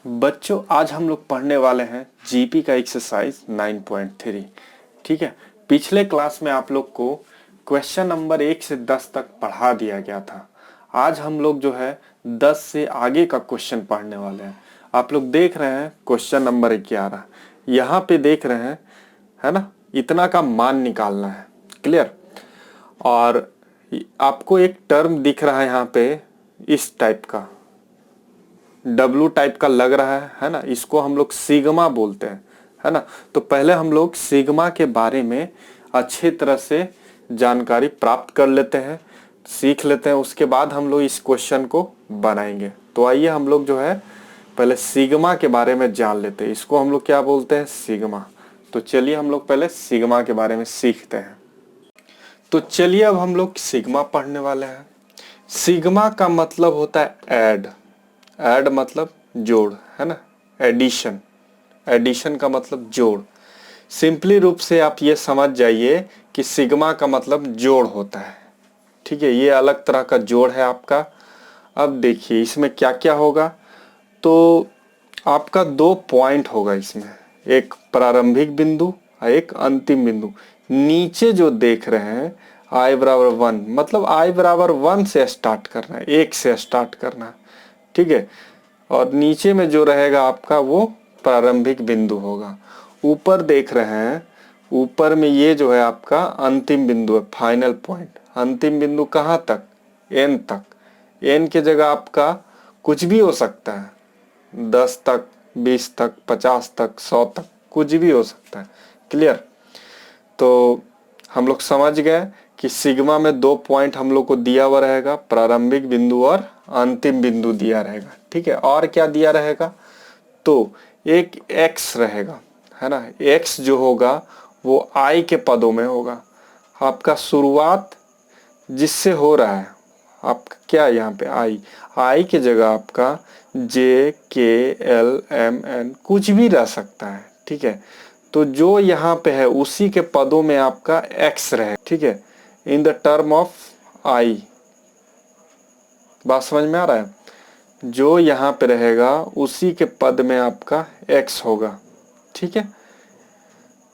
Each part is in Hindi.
बच्चों आज हम लोग पढ़ने वाले हैं जीपी का एक्सरसाइज 9.3। ठीक है, पिछले क्लास में आप लोग को क्वेश्चन नंबर 1 से 10 तक पढ़ा दिया गया था। आज हम लोग जो है 10 से आगे का क्वेश्चन पढ़ने वाले हैं। आप लोग देख रहे हैं क्वेश्चन नंबर 11, यहाँ पे देख रहे हैं, है ना, इतना का मान निकालना है। क्लियर। और आपको एक टर्म दिख रहा है यहाँ पे इस टाइप का, डब्लू टाइप का लग रहा है ना, इसको हम लोग सिग्मा बोलते हैं, है ना। तो पहले हम लोग सिग्मा के बारे में अच्छी तरह से जानकारी प्राप्त कर लेते हैं, सीख लेते हैं, उसके बाद हम लोग इस क्वेश्चन को बनाएंगे। तो आइए हम लोग जो है पहले सिग्मा के बारे में जान लेते हैं। इसको हम लोग क्या बोलते हैं? सिग्मा। तो चलिए हम लोग पहले सिग्मा के बारे में सीखते हैं। तो चलिए अब हम लोग सिग्मा पढ़ने वाले हैं। सिग्मा का मतलब होता है ऐड। ऐड मतलब जोड़, है ना, एडिशन। एडिशन का मतलब जोड़। सिंपली रूप से आप ये समझ जाइए कि सिग्मा का मतलब जोड़ होता है। ठीक है, ये अलग तरह का जोड़ है आपका। अब देखिए इसमें क्या क्या होगा। तो आपका 2 पॉइंट होगा इसमें, एक प्रारंभिक बिंदु और एक अंतिम बिंदु। नीचे जो देख रहे हैं i बराबर 1, मतलब i बराबर 1 से स्टार्ट करना है, 1 से स्टार्ट करना है। ठीक है, और नीचे में जो रहेगा आपका वो प्रारंभिक बिंदु होगा। ऊपर देख रहे हैं, ऊपर में ये जो है आपका अंतिम बिंदु है, फाइनल पॉइंट। अंतिम बिंदु कहाँ तक? n तक। n की जगह आपका कुछ भी हो सकता है, 10 तक, 20 तक, 50 तक, 100 तक, कुछ भी हो सकता है। क्लियर। तो हम लोग समझ गए कि सिग्मा में 2 पॉइंट हम लोग को दिया हुआ रहेगा, प्रारंभिक बिंदु और अंतिम बिंदु दिया रहेगा। ठीक है, और क्या दिया रहेगा? तो एक x रहेगा, है ना। x जो होगा वो i के पदों में होगा। आपका शुरुआत जिससे हो रहा है आपका क्या, यहाँ पे i की जगह आपका j k l m n कुछ भी रह सकता है। ठीक है, तो जो यहाँ पे है उसी के पदों में आपका x रहे। ठीक है, in the term of i। बात समझ में आ रहा है? जो यहाँ पे रहेगा उसी के पद में आपका x होगा। ठीक है,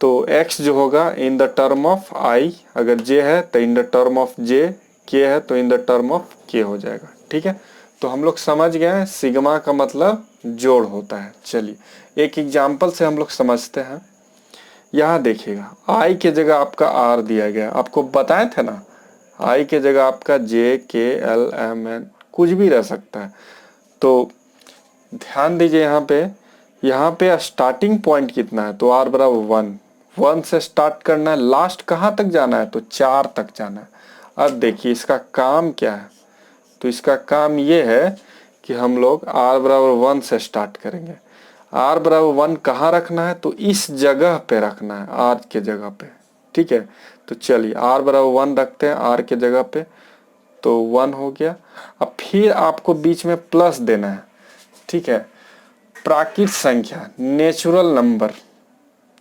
तो x जो होगा in the term of i, अगर j है तो in the term of j, k है तो in the term of k हो जाएगा। ठीक है, तो हम लोग समझ गए हैं सिग्मा का मतलब जोड़ होता है। चलिए एक एग्जाम्पल से हम लोग समझते हैं। यहाँ देखिएगा i के जगह आपका r दिया गया, आपको बताए थे ना, i के जगह आपका j k l m n कुछ भी रह सकता है। तो ध्यान दीजिए यहाँ पे स्टार्टिंग पॉइंट कितना है? तो r बराबर 1 से स्टार्ट करना है, लास्ट कहाँ तक जाना है? तो 4 तक जाना है। अब देखिए इसका काम क्या है। तो इसका काम ये है कि हम लोग r बराबर 1 से स्टार्ट करेंगे। r बराबर 1 कहाँ रखना है? तो इस जगह पे रखना है, r के जगह पे। ठीक है, तो चलिए r बराबर 1 रखते हैं r के जगह पे, तो 1 हो गया। अब फिर आपको बीच में प्लस देना है। ठीक है, प्राकृत संख्या, नेचुरल नंबर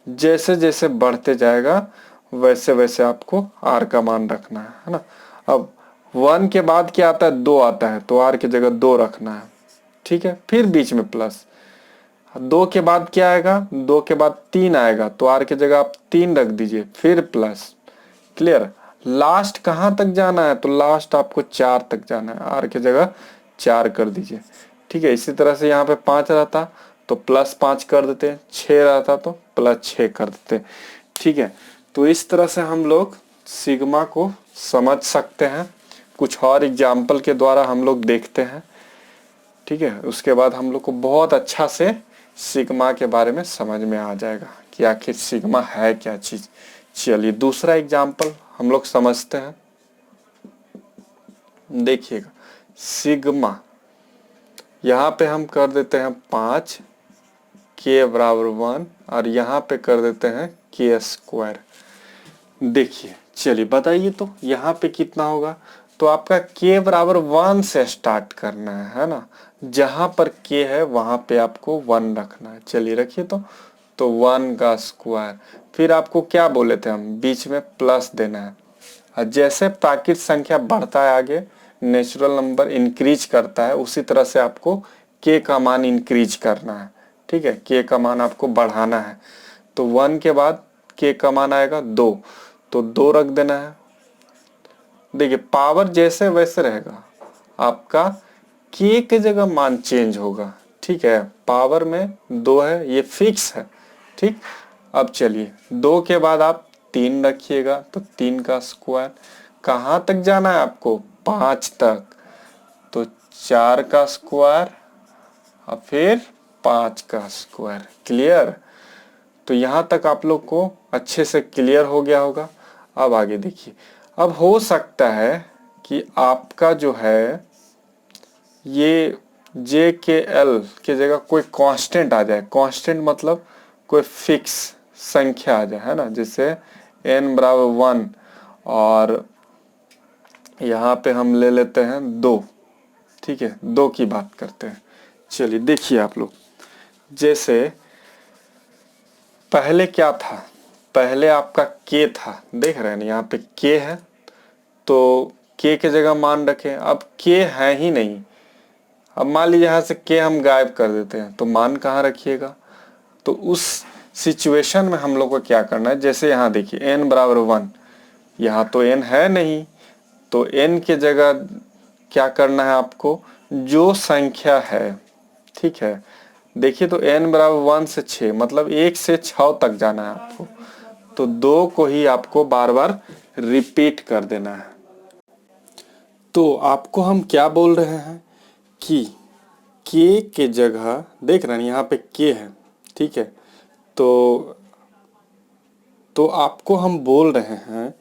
जैसे जैसे बढ़ते जाएगा वैसे वैसे आपको r का मान रखना है ना। अब 1 के बाद क्या आता है? 2 आता है, तो r की जगह 2 रखना है। ठीक है, फिर बीच में प्लस। 2 के बाद क्या आएगा? 2 के बाद 3 आएगा, तो r की जगह आप 3 रख दीजिए, फिर प्लस। क्लियर। लास्ट कहाँ तक जाना है? तो लास्ट आपको 4 तक जाना है, r की जगह 4 कर दीजिए। ठीक है, इसी तरह से यहाँ पे 5 रहता तो प्लस 5 कर देते, 6 रहता तो प्लस 6 कर देते। ठीक है, तो इस तरह से हम लोग सिग्मा को समझ सकते हैं। कुछ और एग्जाम्पल के द्वारा हम लोग देखते हैं। ठीक है, उसके बाद हम लोग को बहुत अच्छा से सिग्मा के बारे में समझ में आ जाएगा कि आखिर सिग्मा है क्या चीज। चलिए दूसरा एग्जाम्पल हम लोग समझते हैं। देखिएगा सिग्मा, यहाँ पे हम कर देते हैं 5, k बराबर 1, और यहाँ पे कर देते हैं k स्क्वायर। देखिए चलिए बताइए तो यहाँ पे कितना होगा? तो आपका k बराबर 1 से स्टार्ट करना है ना। जहाँ पर k है वहाँ पे आपको 1 रखना है। चलिए रखिए तो 1 का स्क्वायर, फिर आपको क्या बोले थे हम? बीच में प्लस देना है। और जैसे प्राकृत संख्या बढ़ता है आगे, नेचुरल नंबर इंक्रीज करता है, उसी तरह से आपको k का मान इंक्रीज करना है, ठीक है, k का मान आपको बढ़ाना है। तो 1 के बाद k का मान आएगा 2, तो 2 रख देना है। देखिए पावर जैसे वैसे रहेगा, आपका k के जगह मान चेंज होगा, ठीक है। पावर में 2 है, ये फिक्स है, ठीक। अब चलिए 2 के बाद आप 3 रखिएगा, तो 3 का स्क्वायर। कहाँ तक जाना है आपको? 5 तक, तो 4 का स्क्वायर और फिर 5 का स्क्वायर। क्लियर? तो यहाँ तक आप लोग को अच्छे से क्लियर हो गया होगा। अब आगे देखिए, अब हो सकता है कि आपका जो है ये जे के एल के जगह कोई कांस्टेंट आ जाए। कांस्टेंट मतलब कोई फिक्स संख्या आ जाए, है ना। जैसे n बराबर 1 और यहाँ पे हम ले लेते हैं 2, ठीक है, 2 की बात करते हैं। चलिए देखिए आप लोग, जैसे पहले क्या था, पहले आपका k था, देख रहे हैं ना यहाँ पे k है, तो k के जगह मान रखें। अब k है ही नहीं, अब मान लीजिए यहाँ से k हम गायब कर देते हैं, तो मान कहाँ रखिएगा? तो उस सिचुएशन में हम लोग को क्या करना है, जैसे यहाँ देखिए n बराबर 1, यहाँ तो n है नहीं, तो n के जगह क्या करना है आपको? जो संख्या है, ठीक है। देखिए तो n बराबर 1 से 6, मतलब 1 से 6 तक जाना है आपको, तो 2 को ही आपको बार बार रिपीट कर देना है। तो आपको हम क्या बोल रहे हैं कि k के जगह, देख रहे हैं यहाँ पे k है, ठीक है, तो आपको हम बोल रहे हैं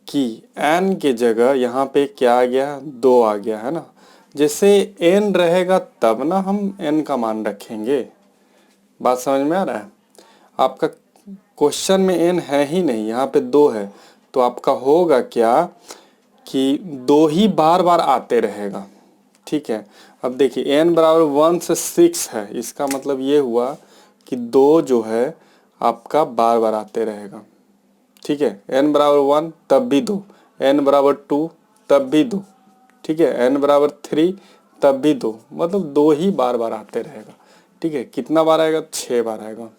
कि n के जगह यहाँ पे क्या आ गया? 2 आ गया, है ना। जैसे n रहेगा तब ना हम n का मान रखेंगे। बात समझ में आ रहा है? आपका क्वेश्चन में n है ही नहीं, यहाँ पे 2 है, तो आपका होगा क्या कि 2 ही बार बार आते रहेगा, ठीक है। अब देखिए n बराबर 1 से 6 है, इसका मतलब ये हुआ कि 2 जो है आपका बार बार आते रहेगा, ठीक है। n बराबर 1 तब भी 2, n बराबर 2 तब भी 2, ठीक है, n बराबर 3 तब भी 2, मतलब 2 ही बार बार आते रहेगा, ठीक है। कितना बार आएगा? 6 बार आएगा।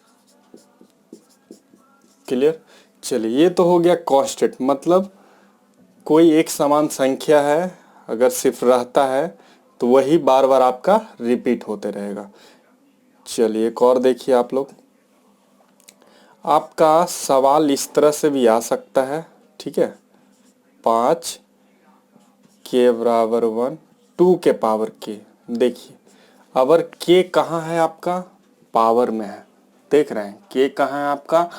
क्लियर? चलिए ये तो हो गया कांस्टेंट, मतलब कोई एक समान संख्या है, अगर सिर्फ रहता है तो वही बार बार आपका रिपीट होते रहेगा। चलिए एक और देखिए आप लोग, आपका सवाल इस तरह से भी आ सकता है, ठीक है। 5 k बराबर 1, 2 के पावर k। देखिए अगर k कहाँ है आपका? पावर में है, देख रहे हैं k कहाँ है आपका?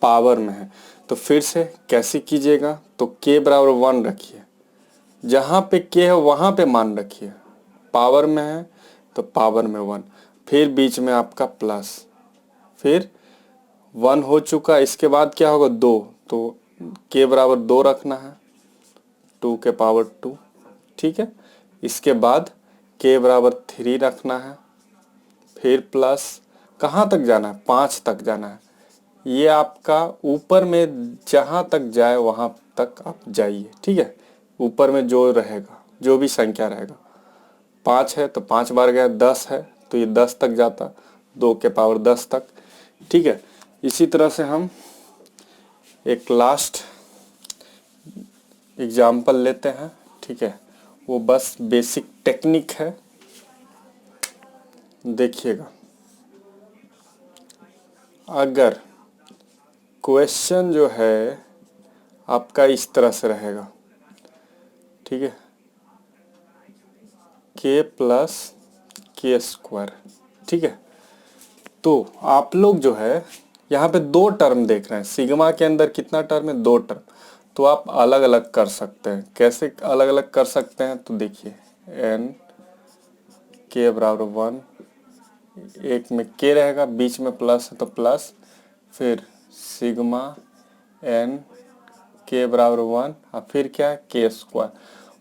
पावर में है। तो फिर से कैसे कीजिएगा? तो k बराबर 1 रखिए, जहाँ पे k है वहाँ पे मान रखिए, पावर में है तो पावर में 1, फिर बीच में आपका प्लस, फिर 1 हो चुका, इसके बाद क्या होगा? 2, तो k बराबर 2 रखना है, 2 के पावर 2, ठीक है। इसके बाद k बराबर 3 रखना है, फिर प्लस, कहाँ तक जाना है? 5 तक जाना है। ये आपका ऊपर में जहाँ तक जाए वहाँ तक आप जाइए, ठीक है। ऊपर में जो रहेगा, जो भी संख्या रहेगा, 5 है तो 5 बार गया, 10 है तो ये 10 तक जाता, 2 के पावर 10 तक, ठीक है। इसी तरह से हम एक लास्ट एग्जाम्पल लेते हैं, ठीक है, वो बस बेसिक टेक्निक है, देखिएगा। अगर क्वेश्चन जो है आपका इस तरह से रहेगा, ठीक है, k प्लस के स्क्वायर, ठीक है, तो आप लोग जो है यहाँ पे 2 टर्म देख रहे हैं, सिग्मा के अंदर कितना टर्म है? 2 टर्म। तो आप अलग अलग कर सकते हैं। कैसे अलग अलग कर सकते हैं? तो देखिए n k बराबर 1, एक में k रहेगा, बीच में प्लस है तो प्लस, फिर सिग्मा n k बराबर 1 और फिर क्या है? k square.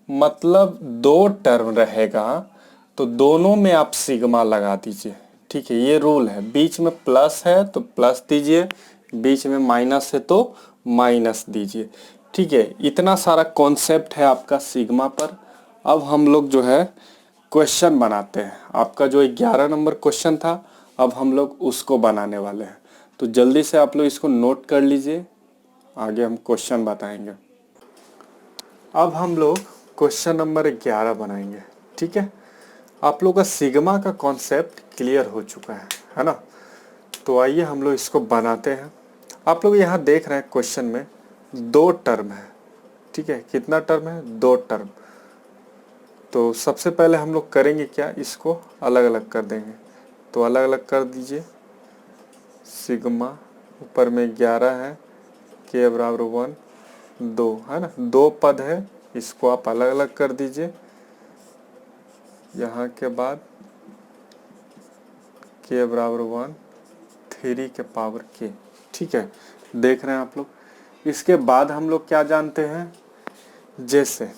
मतलब 2 टर्म रहेगा तो दोनों में आप सिग्मा लगा दीजिए, ठीक है, ये रूल है। बीच में प्लस है तो प्लस दीजिए, बीच में माइनस है तो माइनस दीजिए, ठीक है। इतना सारा कॉन्सेप्ट है आपका सिग्मा पर। अब हम लोग जो है क्वेश्चन बनाते हैं। आपका जो 11 नंबर क्वेश्चन था, अब हम लोग उसको बनाने वाले हैं। तो जल्दी से आप लोग इसको नोट कर लीजिए, आगे हम क्वेश्चन बताएंगे। अब हम लोग क्वेश्चन नंबर 11 बनाएंगे, ठीक है। आप लोग का सिग्मा का कॉन्सेप्ट क्लियर हो चुका है ना। तो आइए हम लोग इसको बनाते हैं। आप लोग यहाँ देख रहे हैं क्वेश्चन में 2 टर्म है, ठीक है। कितना टर्म है? 2 टर्म। तो सबसे पहले हम लोग करेंगे क्या, इसको अलग अलग कर देंगे। तो अलग अलग कर दीजिए। सिग्मा ऊपर में 11 है, के बराबर 1, 2 है ना, 2 पद है, इसको आप अलग अलग कर दीजिए। यहाँ के बाद के बराबर 1, 3 के पावर के, ठीक है। देख रहे हैं आप लोग। इसके बाद हम लोग क्या जानते हैं, जैसे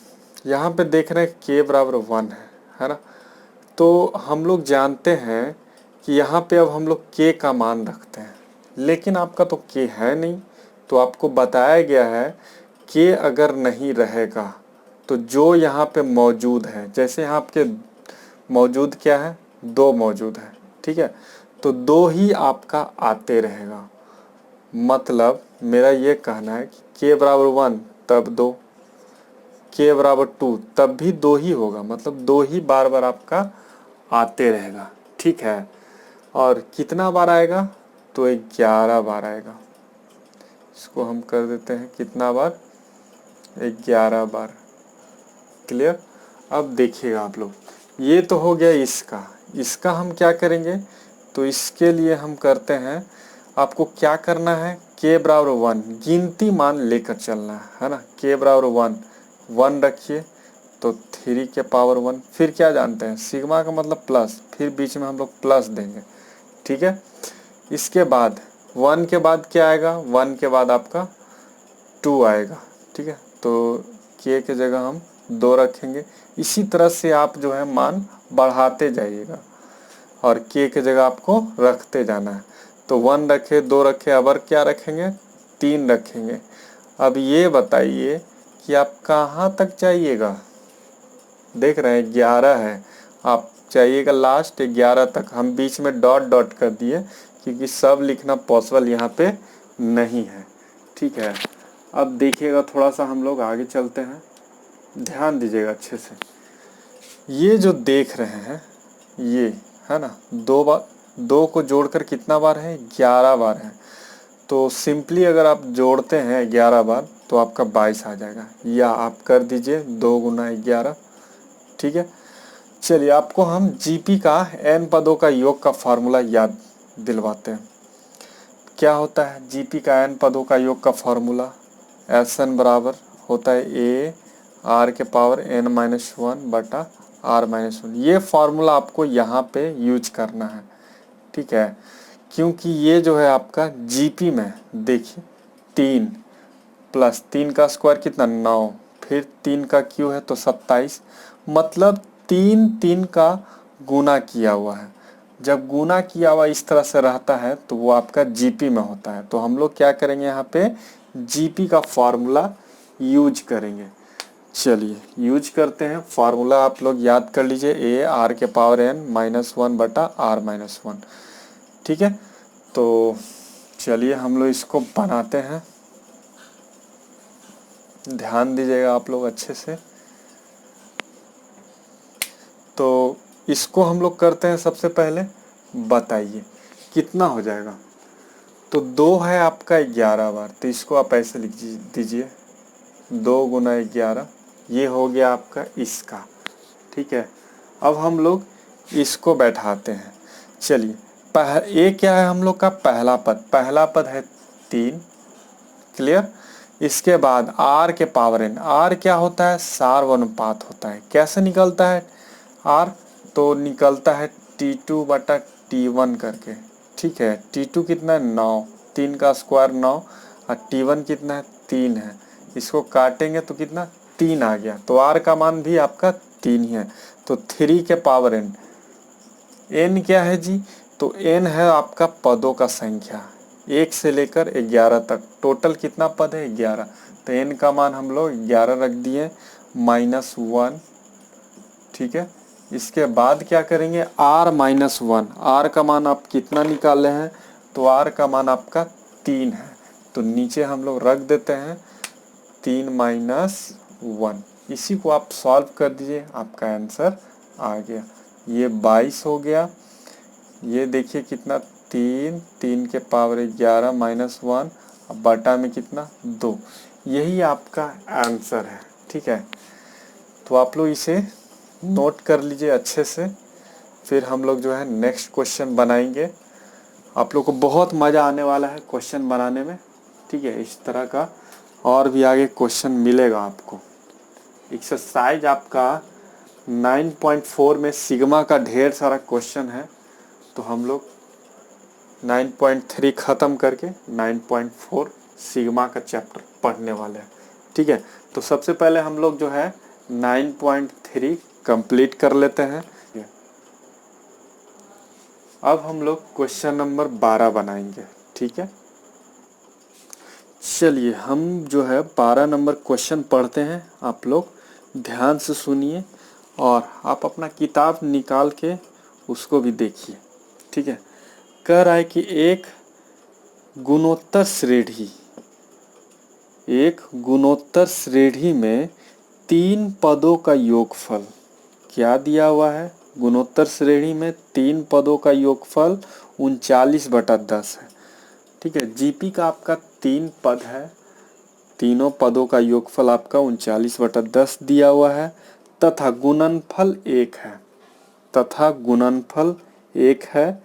यहाँ पे देख रहे हैं के बराबर 1 है ना। तो हम लोग जानते हैं कि यहाँ पे अब हम लोग के का मान रखते हैं, लेकिन आपका तो के है नहीं। तो आपको बताया गया है के अगर नहीं रहेगा तो जो यहाँ पे मौजूद है, जैसे यहाँ आपके मौजूद क्या है, 2 मौजूद है, ठीक है। तो 2 ही आपका आते रहेगा। मतलब मेरा ये कहना है कि के बराबर 1 तब 2, के बराबर 2 तब भी 2 ही होगा, मतलब 2 ही बार बार आपका आते रहेगा, ठीक है। और कितना बार आएगा, तो 11 बार आएगा। इसको हम कर देते हैं कितना बार, 11 बार। क्लियर। अब देखिएगा आप लोग, ये तो हो गया इसका हम क्या करेंगे, तो इसके लिए हम करते हैं, आपको क्या करना है, के बराबर 1 गिनती मान लेकर चलना है ना। के बराबर 1 रखिए, तो 3 के पावर 1। फिर क्या जानते हैं, सिग्मा का मतलब प्लस, फिर बीच में हम लोग प्लस देंगे, ठीक है। इसके बाद 1 के बाद क्या आएगा, 1 के बाद आपका 2 आएगा, ठीक है। तो के की जगह हम 2 रखेंगे। इसी तरह से आप जो है मान बढ़ाते जाइएगा और के की जगह आपको रखते जाना है। तो 1 रखे, 2 रखे, अब और क्या रखेंगे, 3 रखेंगे। अब ये बताइए कि आप कहाँ तक जाइएगा। देख रहे हैं 11 है, आप चाहिएगा लास्ट 11 तक। हम बीच में डॉट डॉट कर दिए क्योंकि सब लिखना पॉसिबल यहाँ पे नहीं है, ठीक है। अब देखिएगा, थोड़ा सा हम लोग आगे चलते हैं, ध्यान दीजिएगा अच्छे से। ये जो देख रहे हैं ये है ना, 2 को जोड़कर कितना बार है, 11 बार है। तो सिंपली अगर आप जोड़ते हैं 11 बार तो आपका 22 आ जाएगा, या आप कर दीजिए 2 गुना 11, ठीक है। चलिए आपको हम जीपी का n पदों का योग का फॉर्मूला याद दिलवाते हैं। क्या होता है जीपी का n पदों का योग का फॉर्मूला, Sn बराबर होता है a r के पावर n-1 बटा r-1। ये फॉर्मूला आपको यहाँ पे यूज करना है, ठीक है। क्योंकि ये जो है आपका जीपी में देखिए 3 प्लस 3 का स्क्वायर कितना 9, फिर 3 का क्यू है तो 27, मतलब 3 का गुना किया हुआ है। जब गुना किया हुआ इस तरह से रहता है तो वो आपका जीपी में होता है। तो हम लोग क्या करेंगे, यहाँ पे जीपी का फॉर्मूला यूज करेंगे। चलिए यूज करते हैं फार्मूला, आप लोग याद कर लीजिए, ए आर के पावर n-1 बटा r-1, ठीक है। तो चलिए हम लोग इसको बनाते हैं, ध्यान दीजिएगा आप लोग अच्छे से। तो इसको हम लोग करते हैं, सबसे पहले बताइए कितना हो जाएगा। तो 2 है आपका 11 बार, तो इसको आप ऐसे लिख दीजिए 2 गुना 11, ये हो गया आपका इसका, ठीक है। अब हम लोग इसको बैठाते हैं। चलिए ये क्या है हम लोग का पहला पद है 3, क्लियर। इसके बाद r के पावर n, r क्या होता है, सार्वनुपात होता है। कैसे निकलता है r, तो निकलता है t2 बटा t1 करके, ठीक है। t2 कितना है 9, 3 का स्क्वायर 9, और t1 कितना है 3 है। इसको काटेंगे तो कितना 3 आ गया, तो r का मान भी आपका 3 ही है। तो 3 के पावर n, n क्या है जी, तो n है आपका पदों का संख्या 1 से लेकर 11 तक। टोटल कितना पद है 11, तो n का मान हम लोग 11 रख दिए -1, ठीक है। इसके बाद क्या करेंगे, r माइनस 1, r का मान आप कितना निकाले हैं, तो r का मान आपका 3 है, तो नीचे हम लोग रख देते हैं 3 माइनस 1। इसी को आप सॉल्व कर दीजिए, आपका आंसर आ गया। ये 22 हो गया। ये देखिए कितना, 3 के पावर 11 माइनस 1, बटा में कितना 2, यही आपका आंसर है। ठीक है, तो आप लोग इसे नोट कर लीजिए अच्छे से, फिर हम लोग जो है नेक्स्ट क्वेश्चन बनाएंगे। आप लोग को बहुत मज़ा आने वाला है क्वेश्चन बनाने में। ठीक है, इस तरह का और भी आगे क्वेश्चन मिलेगा आपको। एक्सरसाइज आपका 9.4 में सिग्मा का ढेर सारा क्वेश्चन है, तो हम लोग 9.3 ख़त्म करके 9.4 सिग्मा का चैप्टर पढ़ने वाले हैं। ठीक है, तो सबसे पहले हम लोग जो है 9.3 कंप्लीट कर लेते हैं। अब हम लोग क्वेश्चन नंबर 12 बनाएंगे। ठीक है, चलिए हम जो है 12 नंबर क्वेश्चन पढ़ते हैं। आप लोग ध्यान से सुनिए और आप अपना किताब निकाल के उसको भी देखिए। ठीक है, कह रहा है कि एक गुणोत्तर श्रेणी में 3 पदों का योगफल क्या दिया हुआ है। गुणोत्तर श्रेणी में 3 पदों का योगफल 39/10 है। ठीक है, जीपी का आपका 3 पद है, तीनों पदों का योगफल आपका 39/10 दिया हुआ है, तथा गुणनफल 1 है।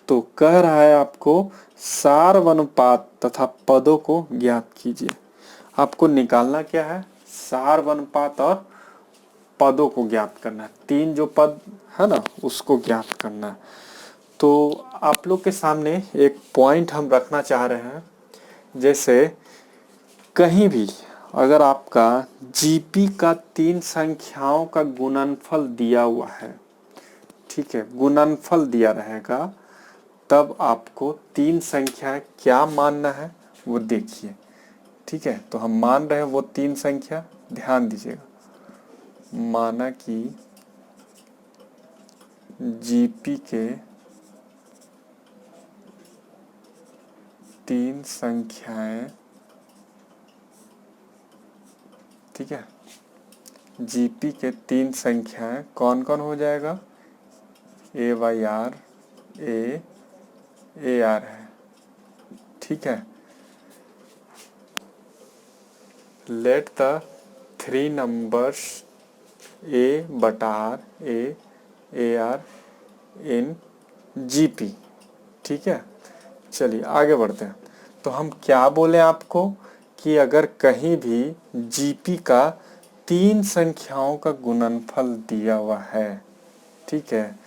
तो कह रहा है आपको सारवनुपात तथा पदों को ज्ञात कीजिए। आपको निकालना क्या है, सारवनुपात और पदों को ज्ञात करना है। 3 जो पद है ना उसको ज्ञात करना है। तो आप लोग के सामने एक पॉइंट हम रखना चाह रहे हैं, जैसे कहीं भी अगर आपका जीपी का 3 संख्याओं का गुणनफल दिया हुआ है, ठीक है, गुणनफल दिया रहेगा, तब आपको 3 संख्या क्या मानना है वो देखिए। ठीक है, तो हम मान रहे हैं वो 3 संख्या, ध्यान दीजिएगा। माना कि जीपी के 3 संख्याएं, ठीक है, जीपी के 3 संख्याएं कौन कौन हो जाएगा, a y r a r है। ठीक है, लेट द 3 नंबर्स ए बटा r a r in GP. ठीक है, चलिए आगे बढ़ते हैं। तो हम क्या बोले आपको कि अगर कहीं भी जीपी का 3 संख्याओं का गुणनफल दिया हुआ है, ठीक है,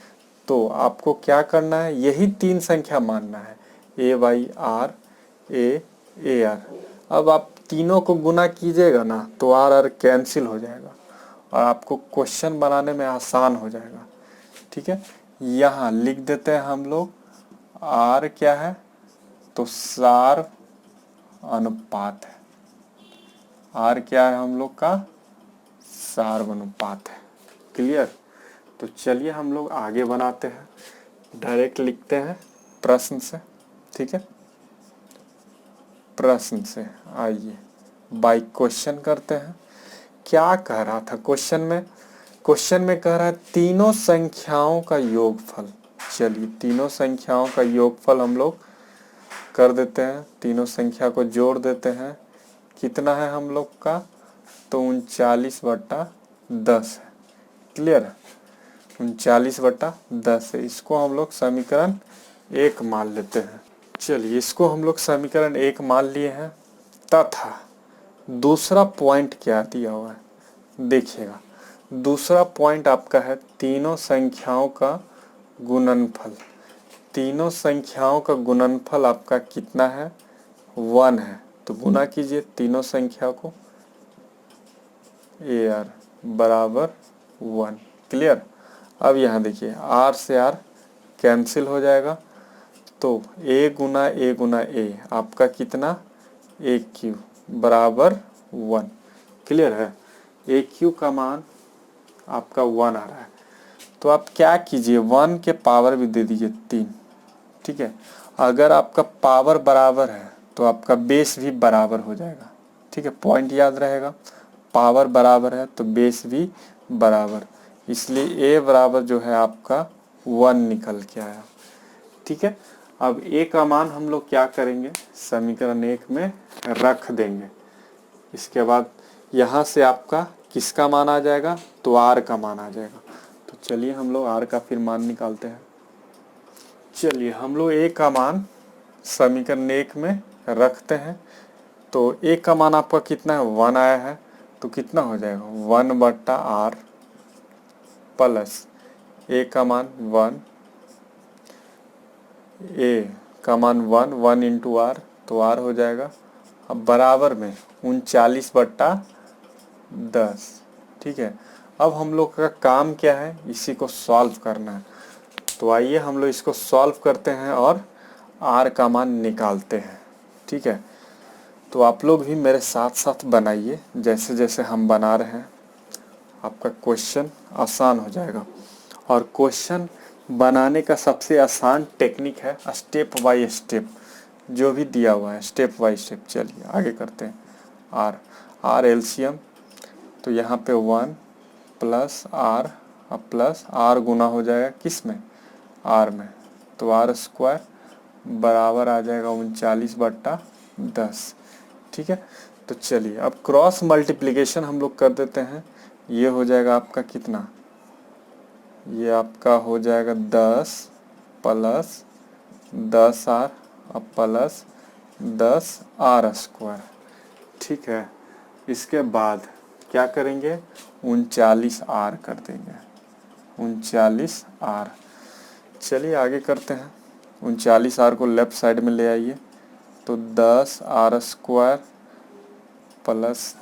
तो आपको क्या करना है, यही 3 संख्या मानना है, ए वाई आर ए आर। अब आप तीनों को गुना कीजिएगा ना तो आर आर कैंसिल हो जाएगा और आपको क्वेश्चन बनाने में आसान हो जाएगा। ठीक है, यहाँ लिख देते हैं हम लोग, आर क्या है, तो सार अनुपात है। आर क्या है हम लोग का, सार्वनुपात है। क्लियर, तो चलिए हम लोग आगे बनाते हैं, डायरेक्ट लिखते हैं प्रश्न से। ठीक है, प्रश्न से आइए बाय क्वेश्चन करते हैं। क्या कह रहा था क्वेश्चन में, क्वेश्चन में कह रहा है तीनों संख्याओं का योगफल। चलिए तीनों संख्याओं का योगफल हम लोग कर देते हैं, तीनों संख्या को जोड़ देते हैं। कितना है हम लोग का, तो 39/10 है। क्लियर है, 39/10 है। इसको हम लोग समीकरण 1 मान लेते हैं। चलिए इसको हम लोग समीकरण 1 मान लिए हैं, तथा दूसरा पॉइंट क्या दिया हुआ है देखिएगा। दूसरा पॉइंट आपका है तीनों संख्याओं का गुणनफल। तीनों संख्याओं का गुणनफल आपका कितना है, 1 है। तो गुना कीजिए तीनों संख्या को, ए आर बराबर 1। क्लियर, अब यहाँ देखिए आर से आर कैंसिल हो जाएगा, तो ए गुना ए आपका कितना, ए क्यू बराबर 1। क्लियर है, ए क्यू का मान आपका 1 आ रहा है। तो आप क्या कीजिए, 1 के पावर भी दे दीजिए 3, ठीक है। अगर आपका पावर बराबर है तो आपका बेस भी बराबर हो जाएगा, ठीक है। पॉइंट याद रहेगा, पावर बराबर है तो बेस भी बराबर, इसलिए a बराबर जो है आपका 1 निकल के आया, ठीक है। अब a का मान हम लोग क्या करेंगे, समीकरण 1 में रख देंगे। इसके बाद यहाँ से आपका किसका मान आ जाएगा, तो r का मान आ जाएगा। तो चलिए हम लोग r का फिर मान निकालते हैं। चलिए हम लोग a का मान समीकरण 1 में रखते हैं। तो a का मान आपका कितना है, 1 आया है, तो कितना हो जाएगा 1/r प्लस a का मान 1, a का मान 1 इंटू r, तो r हो जाएगा अब बराबर में 39/10, ठीक है। अब हम लोग का काम क्या है, इसी को सॉल्व करना है। तो आइए हम लोग इसको सॉल्व करते हैं और r का मान निकालते हैं, ठीक है। तो आप लोग भी मेरे साथ साथ बनाइए, जैसे जैसे हम बना रहे हैं आपका क्वेश्चन आसान हो जाएगा। और क्वेश्चन बनाने का सबसे आसान टेक्निक है स्टेप बाय स्टेप, जो भी दिया हुआ है स्टेप बाय स्टेप। चलिए आगे करते हैं। आर एलसीएम, तो यहाँ पे 1 प्लस आर, अब प्लस आर गुना हो जाएगा किस में, आर में, तो आर स्क्वायर बराबर आ जाएगा 39/10, ठीक है। तो चलिए अब क्रॉस मल्टीप्लिकेशन हम लोग कर देते हैं। ये हो जाएगा आपका कितना, ये आपका हो जाएगा 10 प्लस 10r अब प्लस 10r स्क्वायर, ठीक है। इसके बाद क्या करेंगे, 39r कर देंगे, 39r। चलिए आगे करते हैं। 39r को लेफ्ट साइड में ले आइए, तो 10r square plus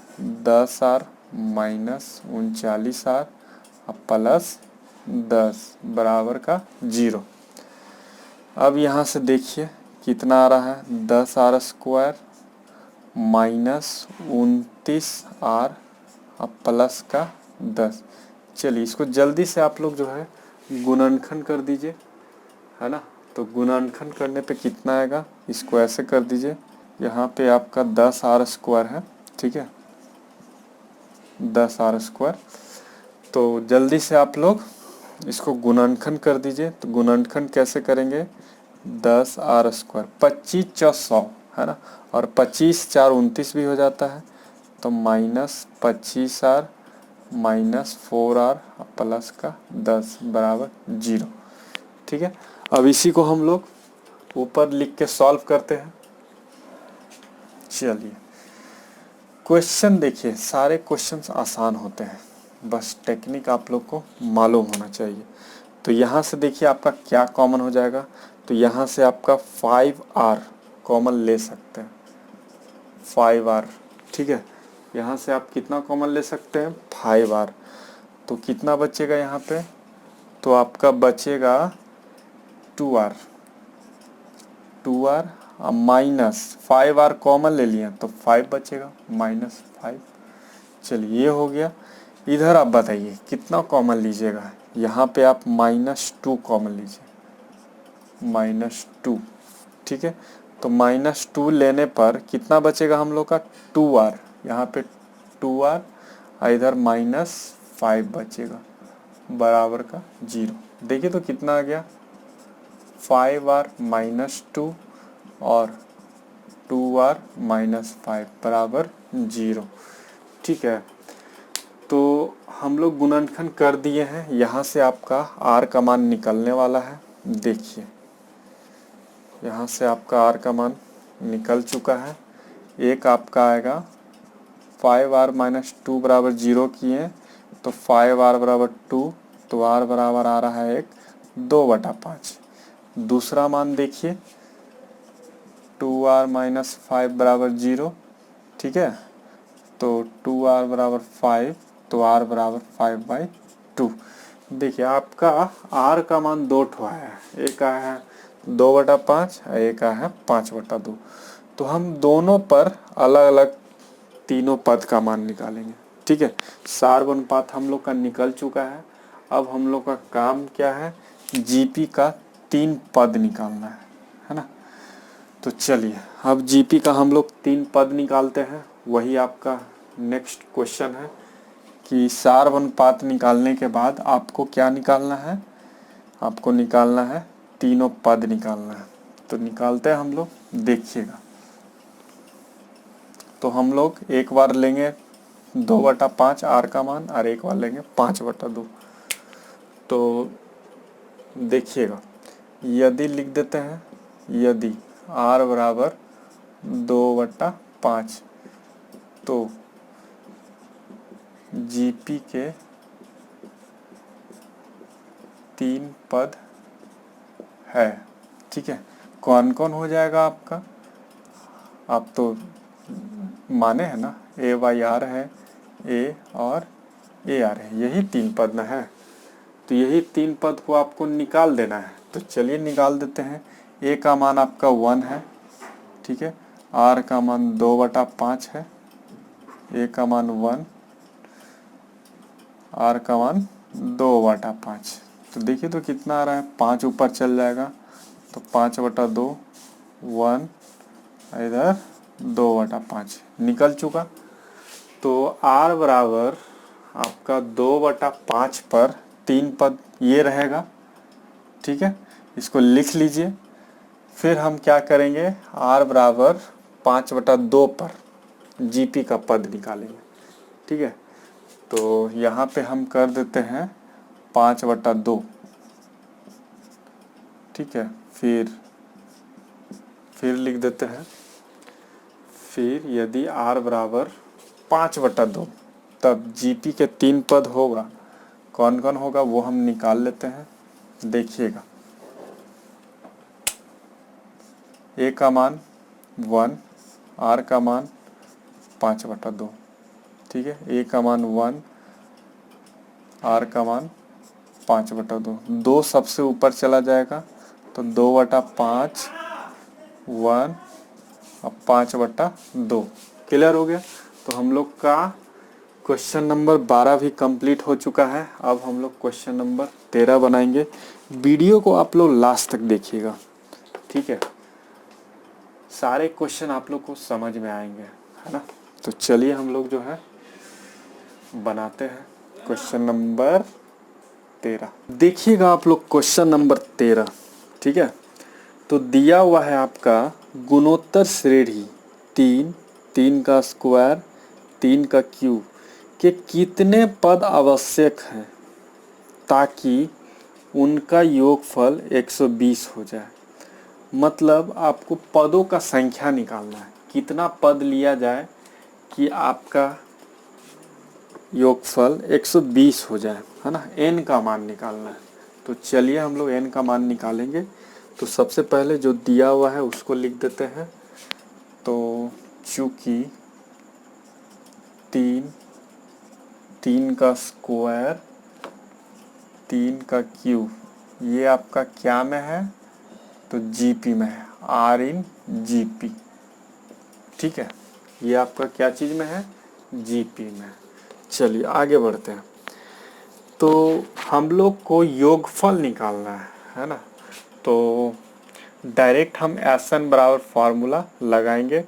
10r minus 39r plus 10 बराबर का 0। अब यहाँ से देखिए कितना आ रहा है, 10r square minus 29r plus का 10। चलिए इसको जल्दी से आप लोग जो है गुणनखंड कर दीजिए, है ना। तो गुणनखंड करने पे कितना आएगा, इसको ऐसे कर दीजिए, यहाँ पे आपका 10r स्क्वायर है, ठीक है, 10r स्क्वायर। तो जल्दी से आप लोग इसको गुणनखंड कर दीजिए। तो गुणनखंड कैसे करेंगे, 10r स्क्वायर 25 × 100 है ना, और 25 × 4 29 भी हो जाता है, तो minus 25r minus 4r plus का 10 बराबर 0, ठीक है। अब इसी को हम लोग ऊपर लिख के सॉल्व करते हैं। चलिए क्वेश्चन देखिए, सारे क्वेश्चंस आसान होते हैं, बस टेक्निक आप लोग को मालूम होना चाहिए। तो यहाँ से देखिए आपका क्या कॉमन हो जाएगा, तो यहाँ से आपका 5r कॉमन ले सकते हैं, 5r, ठीक है। यहाँ से आप कितना कॉमन ले सकते हैं, 5r। तो कितना बचेगा यहाँ पे, तो आपका बचेगा 2r, 2r minus 5r common ले लिया तो 5 बचेगा, माइनस 5। चलिए ये हो गया। इधर आप बताइए कितना कॉमन लीजिएगा, यहाँ पे आप -2 कॉमन लीजिए, -2, ठीक है। तो -2 लेने पर कितना बचेगा हम लोग का, 2r, यहाँ पे 2r, इधर -5 बचेगा बराबर का 0। देखिए तो कितना आ गया, 5r -2 और 2r -5 बराबर 0, ठीक है। तो हम लोग गुणनखंड कर दिए हैं, यहाँ से आपका r का मान निकलने वाला है। देखिए यहाँ से आपका r का मान निकल चुका है। एक आपका आएगा 5r -2 बराबर 0 किए, तो 5r बराबर 2, तो r बराबर आ रहा है 2/5। दूसरा मान देखिए 2r -5 बराबर 0, ठीक है। तो 2r बराबर 5, तो r बराबर 5/2। देखिए आपका r का मान 2 ठो आया है, एक आया है 2/5, एक आया है 5/2। तो हम दोनों पर अलग अलग तीनों पद का मान निकालेंगे, ठीक है। सार अनुपात हम लोग का निकल चुका है। अब हम लोग का काम क्या है, जीपी का 3 पद निकालना है ना। तो चलिए अब जीपी का हम लोग 3 पद निकालते हैं। वही आपका नेक्स्ट क्वेश्चन है कि सार अनुपात निकालने के बाद आपको क्या निकालना है, आपको निकालना है तीनों पद निकालना है। तो निकालते हैं हम लोग, देखिएगा। तो हम लोग एक बार लेंगे 2/5 आर का मान और एक बार लेंगे 5/2। तो देखिएगा, यदि लिख देते हैं, यदि r बराबर 2/5 तो जीपी के 3 पद है। ठीक है, कौन कौन हो जाएगा आपका, आप तो माने हैं ना, A/R है, A और AR है, यही 3 पद ना है। तो यही 3 पद को आपको निकाल देना है। तो चलिए निकाल देते हैं। A का मान आपका 1 है, ठीक है। R का मान 2/5 है, A का मान 1, R का मान 2/5। तो देखिए तो कितना आ रहा है, 5 ऊपर चल जाएगा तो 5/2, 1 इधर 2/5 निकल चुका। तो R बराबर आपका 2/5 पर 3 पद ये रहेगा। ठीक है, इसको लिख लीजिए। फिर हम क्या करेंगे, R बराबर 5/2 पर जीपी का पद निकालेंगे। ठीक है, तो यहाँ पे हम कर देते हैं 5/2। ठीक है, फिर लिख देते हैं, फिर यदि R बराबर 5/2 तब जीपी के 3 पद होगा। कौन कौन होगा वो हम निकाल लेते हैं, देखिएगा। A का मान 1, R का मान 5/2। ठीक है, A का मान 1, R का मान 5/2। 2 सबसे ऊपर चला जाएगा तो 2/5, 1 और 5/2। क्लियर हो गया। तो हम लोग का क्वेश्चन नंबर 12 भी कंप्लीट हो चुका है। अब हम लोग क्वेश्चन नंबर 13 बनाएंगे। वीडियो को आप लोग लास्ट तक देखिएगा, ठीक है। सारे क्वेश्चन आप लोग को समझ में आएंगे, है ना। तो चलिए हम लोग जो है बनाते हैं क्वेश्चन नंबर 13। देखिएगा आप लोग क्वेश्चन नंबर 13, ठीक है। तो दिया हुआ है आपका गुणोत्तर श्रेणी 3, 3 का स्क्वायर, 3 का क्यूब के कितने पद आवश्यक हैं ताकि उनका योगफल 120 हो जाए। मतलब आपको पदों का संख्या निकालना है, कितना पद लिया जाए कि आपका योगफल 120 हो जाए, है ना। n का मान निकालना है। तो चलिए हम लोग n का मान निकालेंगे। तो सबसे पहले जो दिया हुआ है उसको लिख देते हैं। तो चूंकि 3 का स्क्वायर, 3 का क्यूब ये आपका क्या में है, तो जीपी में है, R इन जीपी। ठीक है, ये आपका क्या चीज में है, जीपी में। चलिए आगे बढ़ते हैं। तो हम लोग को योगफल निकालना है ना। तो डायरेक्ट हम SN बराबर फार्मूला लगाएंगे।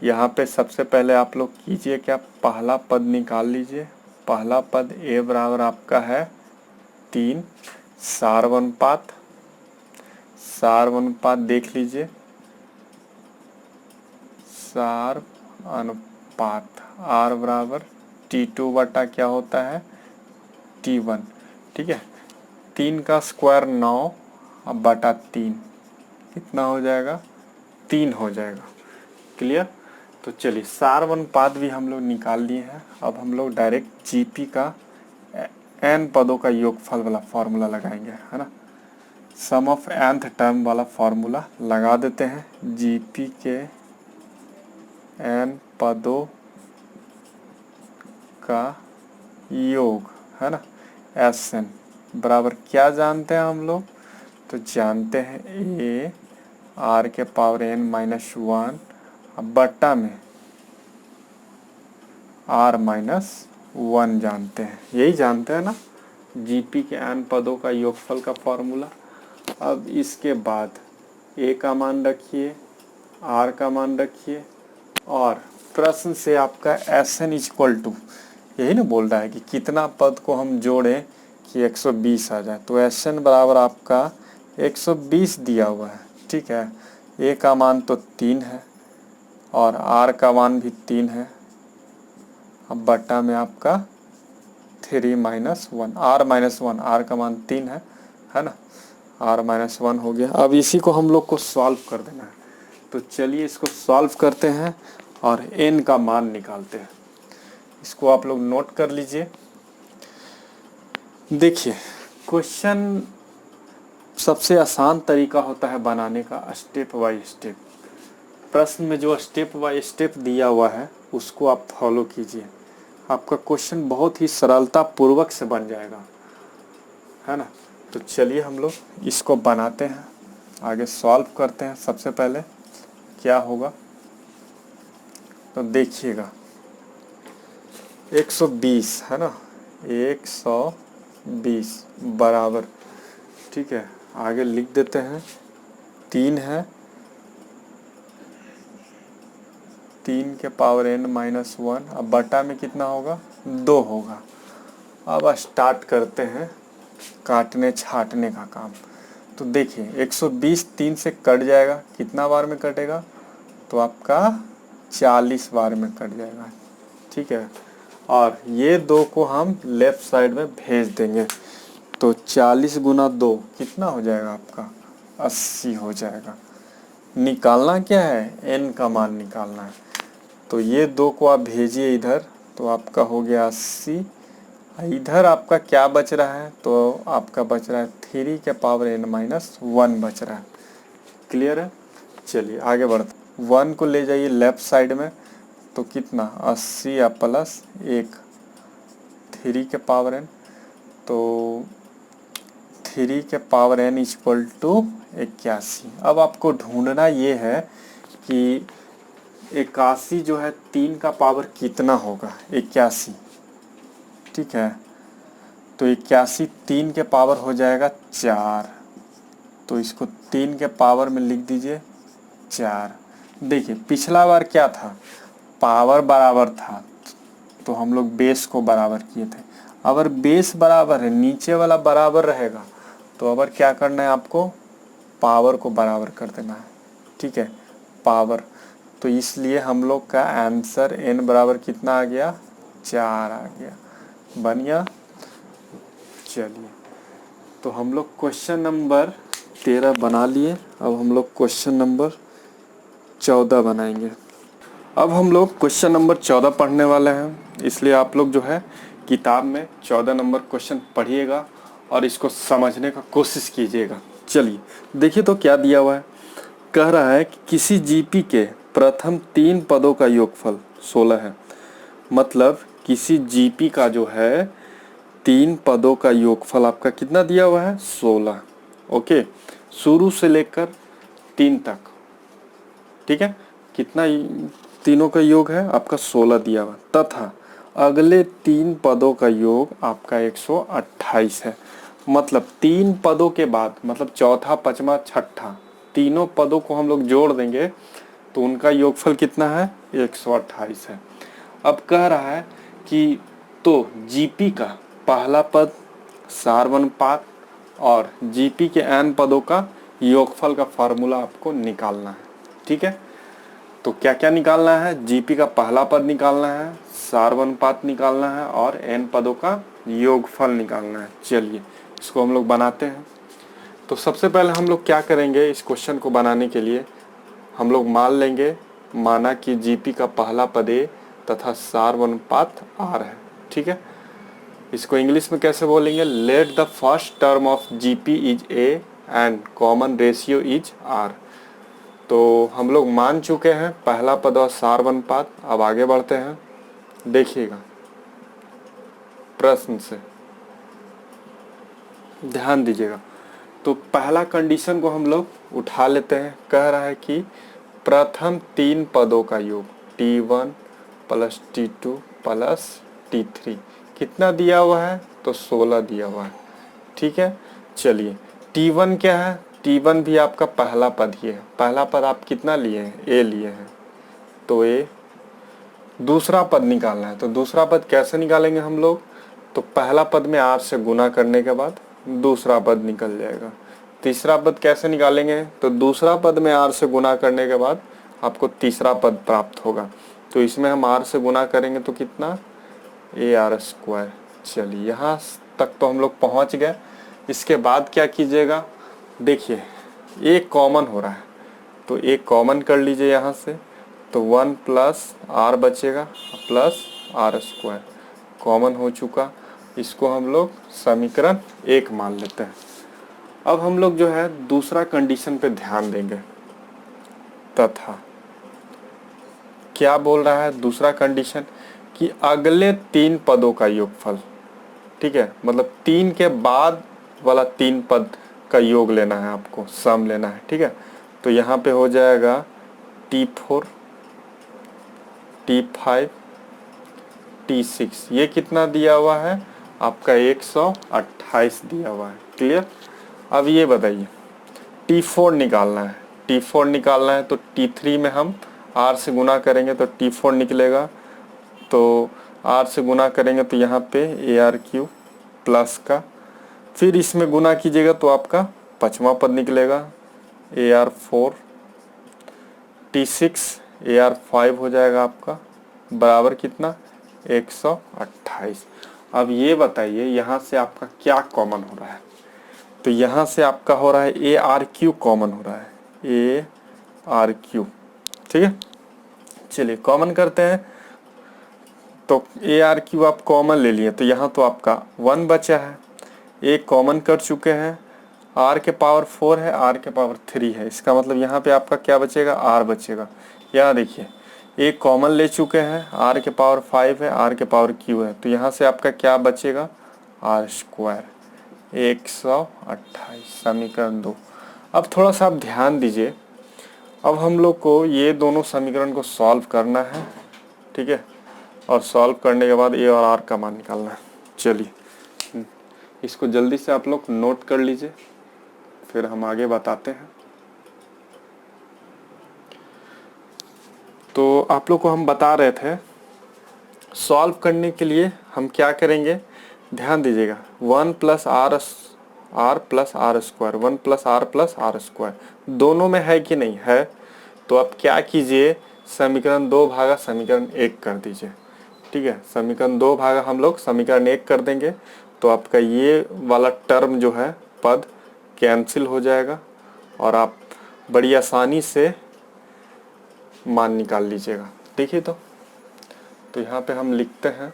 यहाँ पे सबसे पहले आप लोग कीजिए क्या, पहला पद निकाल लीजिए। पहला पद A बराबर आपका है 3, सार अनुपात देख लीजिए, सार अनुपात R बराबर T2 बटा क्या होता है, T1। ठीक है, 3 का स्क्वायर 9 बटा 3 कितना हो जाएगा, 3 हो जाएगा। क्लियर। तो चलिए सार अनुपात भी हम लोग निकाल लिए हैं। अब हम लोग डायरेक्ट जीपी का n पदों का योगफल वाला फॉर्मूला लगाएंगे, है ना। सम ऑफ nth टर्म वाला फॉर्मूला लगा देते हैं। जीपी के n पदों का योग, है ना, SN बराबर क्या जानते हैं हम लोग, तो जानते हैं A R के पावर n-1 बट्टा में R-1 जानते हैं, यही जानते हैं ना। जीपी के n पदों का योगफल का फॉर्मूला। अब इसके बाद a का मान रखिए, r का मान रखिए, और प्रश्न से आपका Sn इक्वल टू यही ना बोल रहा है कि कितना पद को हम जोड़ें कि 120 आ जाए। तो Sn बराबर आपका 120 दिया हुआ है, ठीक है। a का मान तो 3 है और r का मान भी 3 है। अब बट्टा में आपका 3 माइनस 1, r माइनस 1, r का मान 3 है ना, r माइनस 1 हो गया। अब इसी को हम लोग को सॉल्व कर देना है। तो चलिए इसको सॉल्व करते हैं और n का मान निकालते हैं। इसको आप लोग नोट कर लीजिए। देखिए क्वेश्चन सबसे आसान तरीका होता है बनाने का स्टेप बाय स्टेप। प्रश्न में जो स्टेप बाय स्टेप दिया हुआ है उसको आप फॉलो कीजिए, आपका क्वेश्चन बहुत ही सरलता पूर्वक से बन जाएगा, है ना। तो चलिए हम लोग इसको बनाते हैं, आगे सॉल्व करते हैं। सबसे पहले क्या होगा तो देखिएगा 120 है ना, 120 बराबर, ठीक है। आगे लिख देते हैं 3 है, 3 के पावर n माइनस 1। अब बटा में कितना होगा, 2 होगा। अब स्टार्ट करते हैं काटने छाटने का काम। तो देखिए 120 3 से कट जाएगा, कितना बार में कटेगा, तो आपका 40 बार में कट जाएगा, ठीक है। और ये 2 को हम लेफ्ट साइड में भेज देंगे। तो 40 गुना 2 कितना हो जाएगा आपका, 80 हो जाएगा। निकालना क्या है, n का मान निकालना है। तो ये 2 को आप भेजिए इधर, तो आपका हो गया 80। इधर आपका क्या बच रहा है, तो आपका बच रहा है 3 के पावर n माइनस 1 बच रहा है। क्लियर है। चलिए आगे बढ़ते, 1 को ले जाइए लेफ्ट साइड में, तो कितना 80 या प्लस 1, 3 के पावर n, तो 3 के पावर n इक्वल टू 81। अब आपको ढूंढना ये है कि 81 जो है 3 का पावर कितना होगा, 81, ठीक है। तो 81 3 के पावर हो जाएगा 4, तो इसको 3 के पावर में लिख दीजिए 4। देखिए पिछला बार क्या था, पावर बराबर था तो हम लोग बेस को बराबर किए थे। अगर बेस बराबर है, नीचे वाला बराबर रहेगा, तो अगर क्या करना है आपको, पावर को बराबर कर देना है, ठीक है, पावर। तो इसलिए हम लोग का आंसर n बराबर कितना आ गया, 4 आ गया। बन गया। चलिए तो हम लोग क्वेश्चन नंबर 13 बना लिए। अब हम लोग क्वेश्चन नंबर 14 बनाएंगे। अब हम लोग क्वेश्चन नंबर 14 पढ़ने वाले हैं, इसलिए आप लोग जो है किताब में 14 नंबर क्वेश्चन पढ़िएगा और इसको समझने का कोशिश कीजिएगा। चलिए देखिए तो क्या दिया हुआ है। कह रहा है कि किसी जीपी के प्रथम 3 पदों का योगफल 16 है। मतलब किसी जीपी का जो है 3 पदों का योगफल आपका कितना दिया हुआ है, 16। ओके, शुरू से लेकर 3 तक, ठीक है। कितना तीनों का योग है आपका 16 दिया हुआ, तथा अगले 3 पदों का योग आपका 128 है। मतलब 3 पदों के बाद, मतलब चौथा पांचवा छठा, तीनों पदों को हम लोग जोड़ देंगे तो उनका योगफल कितना है, 128 है। अब कह रहा है कि तो जीपी का पहला पद, सारवनपात और जीपी के n पदों का योगफल का फार्मूला आपको निकालना है, ठीक है। तो क्या क्या निकालना है, जीपी का पहला पद निकालना है, सारवनपात निकालना है और n पदों का योगफल निकालना है। चलिए इसको हम लोग बनाते हैं। तो सबसे पहले हम लोग क्या करेंगे, इस क्वेश्चन को बनाने के लिए हम लोग मान लेंगे, माना कि जीपी का पहला पद a तथा सारवनपात r है, ठीक है। इसको इंग्लिश में कैसे बोलेंगे, late the first term of GP is a and common ratio is r। तो हम लोग मान चुके हैं पहला पद और सारवनपात। अब आगे बढ़ते हैं, देखिएगा प्रश्न से ध्यान दीजिएगा। तो पहला कंडीशन को हम लोग उठा लेते हैं। कह रहा है कि प्रथम 3 पदों का योग T1 plus T2 plus T3 कितना दिया हुआ है, तो 16 दिया हुआ है। ठीक है, चलिए T1 क्या है, T1 भी आपका पहला पद ही है। पहला पद आप कितना लिए हैं, A लिए हैं, तो A। दूसरा पद निकालना है, तो दूसरा पद कैसे निकालेंगे हम लोग, तो पहला पद में R से गुना करने के बाद दूसरा पद निकल जाएगा। तीसरा पद कैसे निकालेंगे, तो दूसरा पद में R से गुना करने के बाद आपको तीसरा पद प्राप्त होगा। तो इसमें हम R से गुना करेंगे तो कितना, AR²। चलिए यहाँ तक तो हम लोग पहुँच गए। इसके बाद क्या कीजिएगा, देखिए एक कॉमन हो रहा है, तो एक कॉमन कर लीजिए यहाँ से, तो 1 प्लस R बचेगा प्लस R², कॉमन हो चुका। इसको हम लोग समीकरण 1 मान लेते हैं। अब हम लोग जो है दूसरा कंडीशन पे ध्यान देंगे, तथा क्या बोल रहा है दूसरा कंडीशन, कि अगले 3 पदों का योगफल। ठीक है, मतलब 3 के बाद वाला 3 पद का योग लेना है आपको, सम लेना है। ठीक है, तो यहाँ पे हो जाएगा T4, T5, T6। ये कितना दिया हुआ है आपका, 128 दिया हुआ है। क्लियर। अब ये बताइए T4 निकालना है, T4 निकालना है तो T3 में हम R से गुना करेंगे तो T4 निकलेगा। तो R से गुना करेंगे तो यहाँ पे AR³ प्लस का, फिर इसमें गुना कीजिएगा तो आपका 5वां पद निकलेगा AR4, T6 AR5 हो जाएगा आपका, बराबर कितना, 128। अब ये बताइए यहाँ से आपका क्या कॉमन हो रहा है, तो यहाँ से आपका हो रहा है AR³ कॉमन हो रहा है, AR³। ठीक है, चलिए कॉमन करते हैं। तो AR³ आप कॉमन ले लिए, तो यहाँ तो आपका 1 बचा है, एक कॉमन कर चुके हैं, R के पावर 4 है, R के पावर 3 है। इसका मतलब यहाँ पे आपका क्या बचेगा, R बचेगा। यहाँ देखिए एक कॉमन ले चुके हैं, R के पावर 5 है, R के पावर Q है, तो यहाँ से आपका क्या बचेगा, R², 128, समीकरण 2। अब थोड़ा सा आप ध्यान दीजिए, अब हम लोग को ये दोनों समीकरण को सॉल्व करना है। ठीक है, और सॉल्व करने के बाद A और R का मान निकालना है। चलिए इसको जल्दी से आप लोग नोट कर लीजिए, फिर हम आगे बताते हैं। तो आप लोग को हम बता रहे थे, सॉल्व करने के लिए हम क्या करेंगे, ध्यान दीजिएगा, 1 plus R plus R², 1 plus R plus R², दोनों में है कि नहीं है। तो आप क्या कीजिए, समीकरण 2 भागा समीकरण 1 कर दीजिए। ठीक है, समीकरण 2 भागा हम लोग समीकरण 1 कर देंगे, तो आपका ये वाला टर्म जो है पद कैंसिल हो जाएगा और आप बड़ी आसानी से मान निकाल लीजिएगा। देखिए तो यहाँ पे हम लिखते हैं,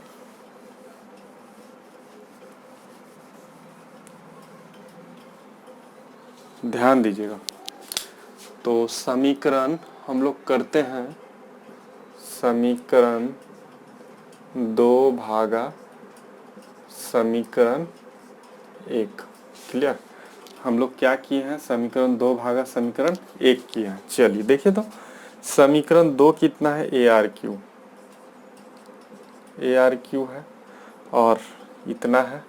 ध्यान दीजिएगा, तो समीकरण हम लोग करते हैं, समीकरण 2 भागा समीकरण 1। क्लियर, हम लोग क्या किए हैं, समीकरण 2 भागा समीकरण 1 किए हैं। चलिए देखिए तो समीकरण 2 कितना है, AR³ है, और इतना है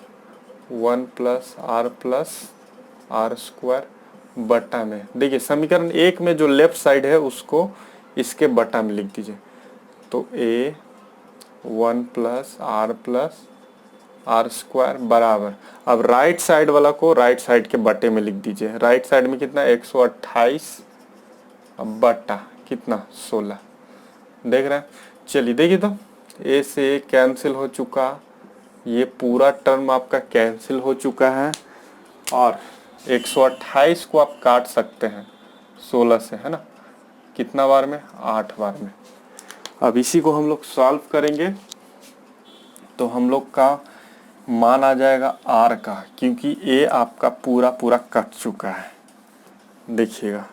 1 प्लस R² बटा में। देखिए समीकरण 1 में जो लेफ्ट साइड है उसको इसके बटा में लिख दीजिए, तो A1 प्लस R² बराबर, अब राइट साइड वाला को राइट साइड के बटे में लिख दीजिए। राइट साइड में कितना, 128 बटा कितना, 16। देख रहे हैं। चलिए देखिए तो A से कैंसिल हो चुका, ये पूरा टर्म आपका कैंसिल हो चुका है, और 128 को आप काट सकते हैं 16 से, है ना, कितना बार में, 8 बार में। अब इसी को हम लोग सॉल्व करेंगे तो हम लोग का मान आ जाएगा R का, क्योंकि A आपका पूरा पूरा कट चुका है। देखिएगा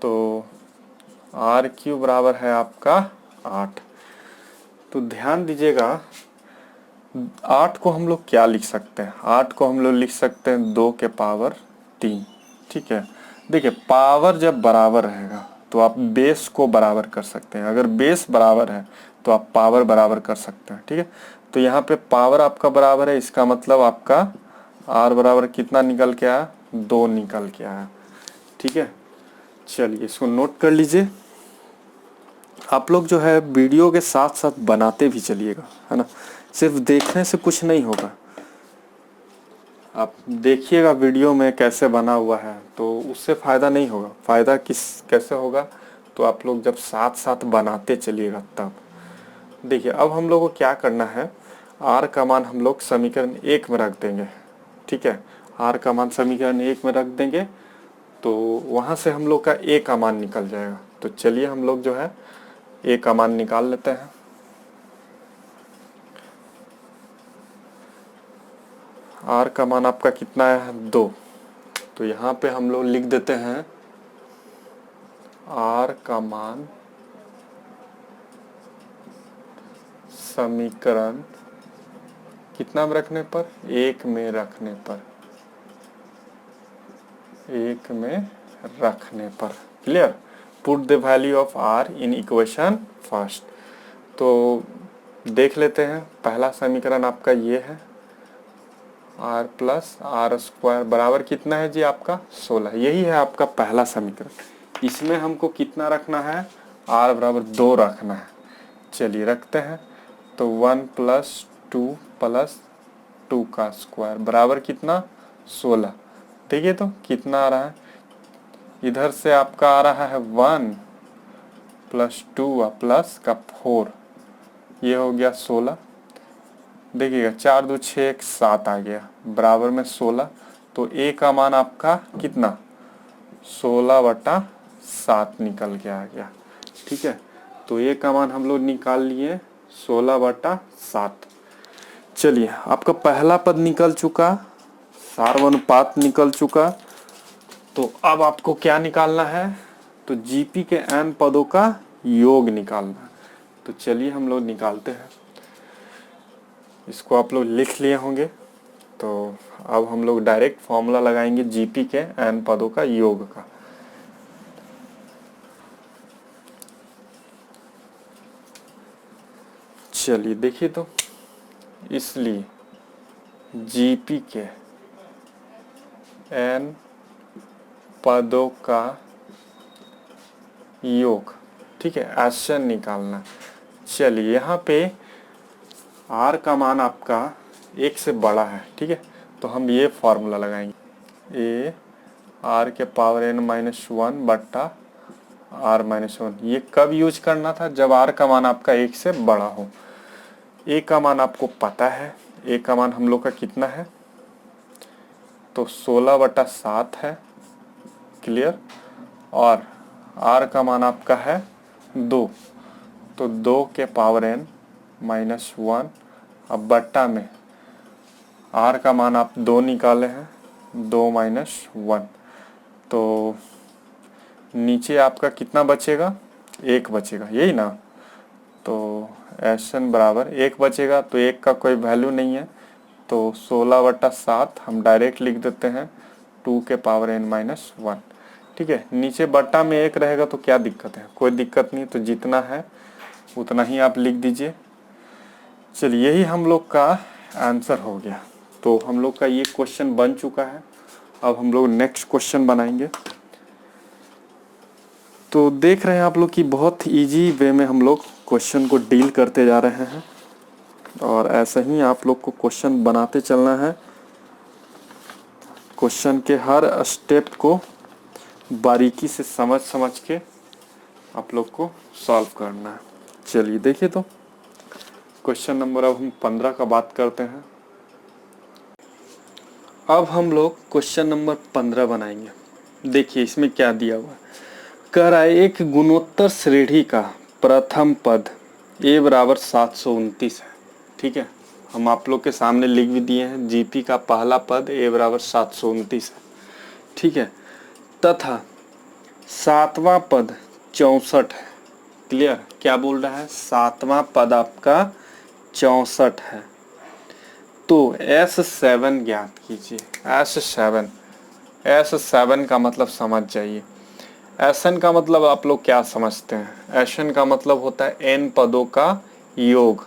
तो R³ बराबर है आपका 8। तो ध्यान दीजिएगा 8 को हम लोग क्या लिख सकते हैं, 8 को हम लोग लिख सकते हैं 2 के पावर 3। ठीक है, देखिए पावर जब बराबर रहेगा तो आप बेस को बराबर कर सकते हैं, अगर बेस बराबर है तो आप पावर बराबर कर सकते हैं। ठीक है, तो यहाँ पे पावर आपका बराबर है, इसका मतलब आपका r बराबर कितना निकल के आया, 2 निकल के आया। ठीक है, चलिए इसको नोट कर लीजिए। आप लोग जो है वीडियो के साथ साथ बनाते भी चलिएगा, है ना, सिर्फ देखने से कुछ नहीं होगा। आप देखिएगा वीडियो में कैसे बना हुआ है, तो उससे फ़ायदा नहीं होगा। फ़ायदा कैसे होगा, तो आप लोग जब साथ साथ बनाते चलिएगा तब। देखिए अब हम लोग को क्या करना है, r का मान हम लोग समीकरण 1 में रख देंगे। ठीक है, r का मान समीकरण 1 में रख देंगे, तो वहाँ से हम लोग का a का मान निकल जाएगा। तो चलिए हम लोग जो है a का मान निकाल लेते हैं। r का मान आपका कितना है, 2। तो यहाँ पे हम लोग लिख देते हैं r का मान समीकरण कितना में रखने पर, 1 में रखने पर, 1 में रखने पर। Clear, put the value of r in equation first. तो देख लेते हैं, पहला समीकरण आपका ये है, r प्लस आर स्क्वायर बराबर कितना है जी आपका, 16। यही है आपका पहला समीकरण। इसमें हमको कितना रखना है, r बराबर 2 रखना है। चलिए रखते हैं, तो 1 प्लस 2 प्लस 2 का स्क्वायर बराबर कितना, 16। देखिए तो कितना आ रहा है, इधर से आपका आ रहा है 1 प्लस 2 प्लस का 4, ये हो गया 16। देखिएगा 4 2 6 1 7 आ गया, बराबर में 16। तो a का मान आपका कितना, 16/7 निकल के आ गया। ठीक है, तो a का मान हम लोग निकाल लिए 16/7। चलिए आपका पहला पद निकल चुका, सार्वनुपात निकल चुका। तो अब आपको क्या निकालना है, तो जीपी के n पदों का योग निकालना है। तो चलिए हम लोग निकालते हैं। इसको आप लोग लिख लिए होंगे, तो अब हम लोग डायरेक्ट फॉर्मूला लगाएंगे जीपी के n पदों का योग का। चलिए देखिए तो, इसलिए जीपी के n पदों का योग, ठीक है, ऐसे निकालना। चलिए यहाँ पे r का मान आपका 1 से बड़ा है। ठीक है, तो हम ये फॉर्मूला लगाएंगे, a r के पावर n-1 बट्टा r-1। ये कब यूज करना था, जब r का मान आपका 1 से बड़ा हो। a का मान आपको पता है, a का मान हम लोग का कितना है, तो 16/7 है। क्लियर, और r का मान आपका है 2, तो 2 के पावर n-1। अब बट्टा में r का मान आप 2 निकाले हैं, 2 - 1, तो नीचे आपका कितना बचेगा, 1 बचेगा, यही ना। तो एन बराबर 1 बचेगा, तो 1 का कोई वैल्यू नहीं है, तो 16/7 हम डायरेक्ट लिख देते हैं 2 के पावर n-1। ठीक है, नीचे बट्टा में 1 रहेगा तो क्या दिक्कत है, कोई दिक्कत नहीं, तो जितना है उतना ही आप लिख दीजिए। चलिए यही हम लोग का आंसर हो गया। तो हम लोग का ये क्वेश्चन बन चुका है। अब हम लोग नेक्स्ट क्वेश्चन बनाएंगे। तो देख रहे हैं आप लोग कि बहुत इजी वे में हम लोग क्वेश्चन को डील करते जा रहे हैं, और ऐसा ही आप लोग को क्वेश्चन बनाते चलना है। क्वेश्चन के हर स्टेप को बारीकी से समझ के आप लोग को सॉल्व करना है। चलिए देखिए तो, क्वेश्चन नंबर अब हम 15 का बात करते हैं। अब हम लोग क्वेश्चन नंबर 15 बनाएंगे। देखिए इसमें क्या दिया हुआ है, कह रहा है एक गुणोत्तर श्रेणी का प्रथम पद a बराबर 729 है। ठीक है, हम आप लोग के सामने लिख भी दिए हैं, जीपी का पहला पद a बराबर 729 है। ठीक है, तथा सातवां पद 64 है। क्लियर, क्या बोल रहा है, सातवां पद आपका 64 है। तो S7 ज्ञात कीजिए। S7 का मतलब समझ जाइए। Sn का मतलब आप लोग क्या समझते हैं, Sn का मतलब होता है n पदों का योग।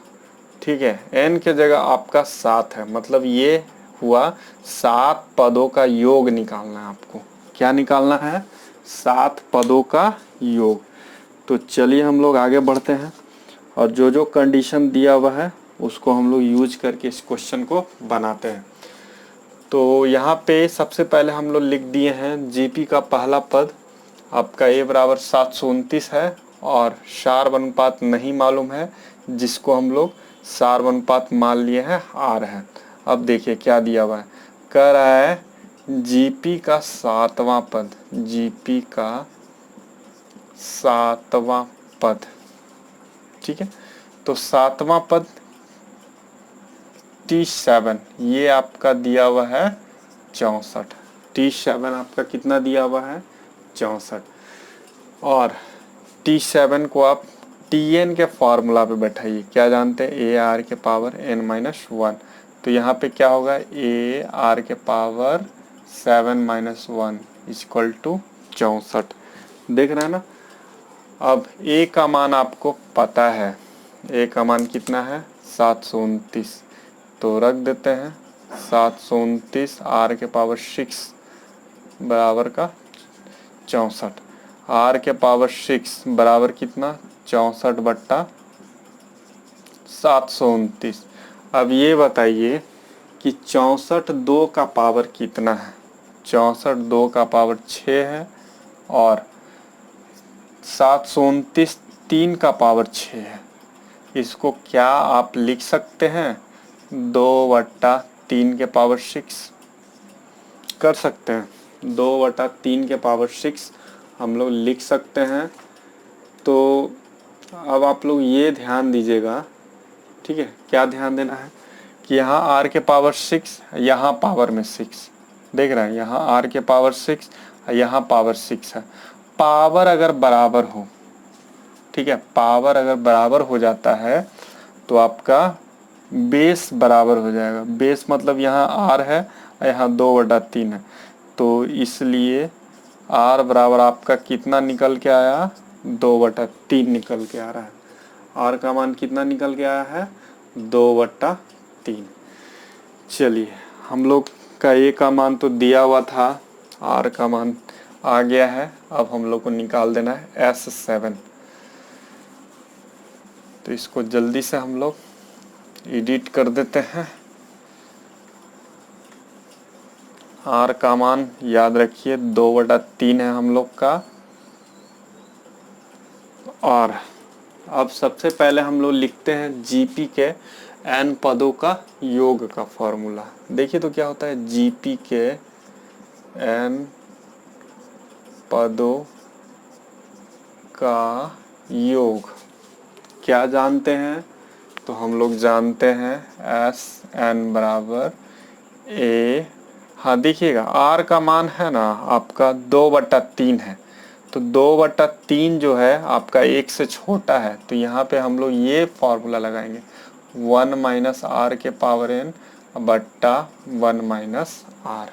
ठीक है, n के जगह आपका 7 है, मतलब ये हुआ 7 पदों का योग निकालना है आपको। क्या निकालना है? 7 पदों का योग। तो चलिए हम लोग आगे बढ़ते हैं और जो जो कंडीशन दिया हुआ है उसको हम लोग यूज करके इस क्वेश्चन को बनाते हैं। तो यहाँ पे सबसे पहले हम लोग लिख दिए हैं जीपी का पहला पद आपका a बराबर 729 है और सार अनुपात नहीं मालूम है, जिसको हम लोग सार अनुपात मान लिए हैं r है। अब देखिए क्या दिया हुआ है, कह रहा है जीपी का 7वां पद, जीपी का 7वां पद, ठीक है। तो 7वां पद T7, ये आपका दिया हुआ है 64। T7 आपका कितना दिया हुआ है? 64। और T7 को आप Tn के फॉर्मूला पे बैठाइए। क्या जानते हैं? ए आर के पावर n-1। तो यहाँ पे क्या होगा? ए आर के पावर 7-1 इक्वल टू 64। देख रहे हैं ना। अब ए का मान आपको पता है, ए का मान कितना है? 729। तो रख देते हैं 729 आर के पावर 6 बराबर का 64। आर के पावर 6 बराबर कितना? 64/729। अब ये बताइए कि 64 2 का पावर कितना है? 64 2 का पावर 6 है और 729 3 का पावर 6 है। इसको क्या आप लिख सकते हैं? 2/3 के पावर 6 कर सकते हैं। 2/3 के पावर 6 हम लोग लिख सकते हैं। तो अब आप लोग ये ध्यान दीजिएगा, ठीक है। क्या ध्यान देना है कि यहाँ r के पावर 6, यहाँ पावर में 6, देख रहे हैं, यहाँ r के पावर 6, यहाँ पावर 6 है। पावर अगर बराबर हो, ठीक है, पावर अगर बराबर हो जाता है तो आपका बेस बराबर हो जाएगा। बेस मतलब यहाँ r है और यहाँ 2/3 है। तो इसलिए r बराबर आपका कितना निकल के आया? 2/3 निकल के आ रहा है। r का मान कितना निकल के आया है? 2/3। चलिए, हम लोग का a का मान तो दिया हुआ था, r का मान आ गया है। अब हम लोग को निकाल देना है S7। तो इसको जल्दी से हम लोग एडिट कर देते हैं। r का मान याद रखिए 2/3 है हम लोग का। और अब सबसे पहले हम लोग लिखते हैं जीपी के n पदों का योग का फॉर्मूला। देखिए तो क्या होता है, जीपी के n पदों का योग क्या जानते हैं? तो हम लोग जानते हैं Sn बराबर a, हाँ देखिएगा r का मान है ना आपका 2/3 है। तो 2/3 जो है आपका 1 से छोटा है, तो यहाँ पे हम लोग ये फॉर्मूला लगाएंगे 1 - r के पावर n बट्टा 1 - r,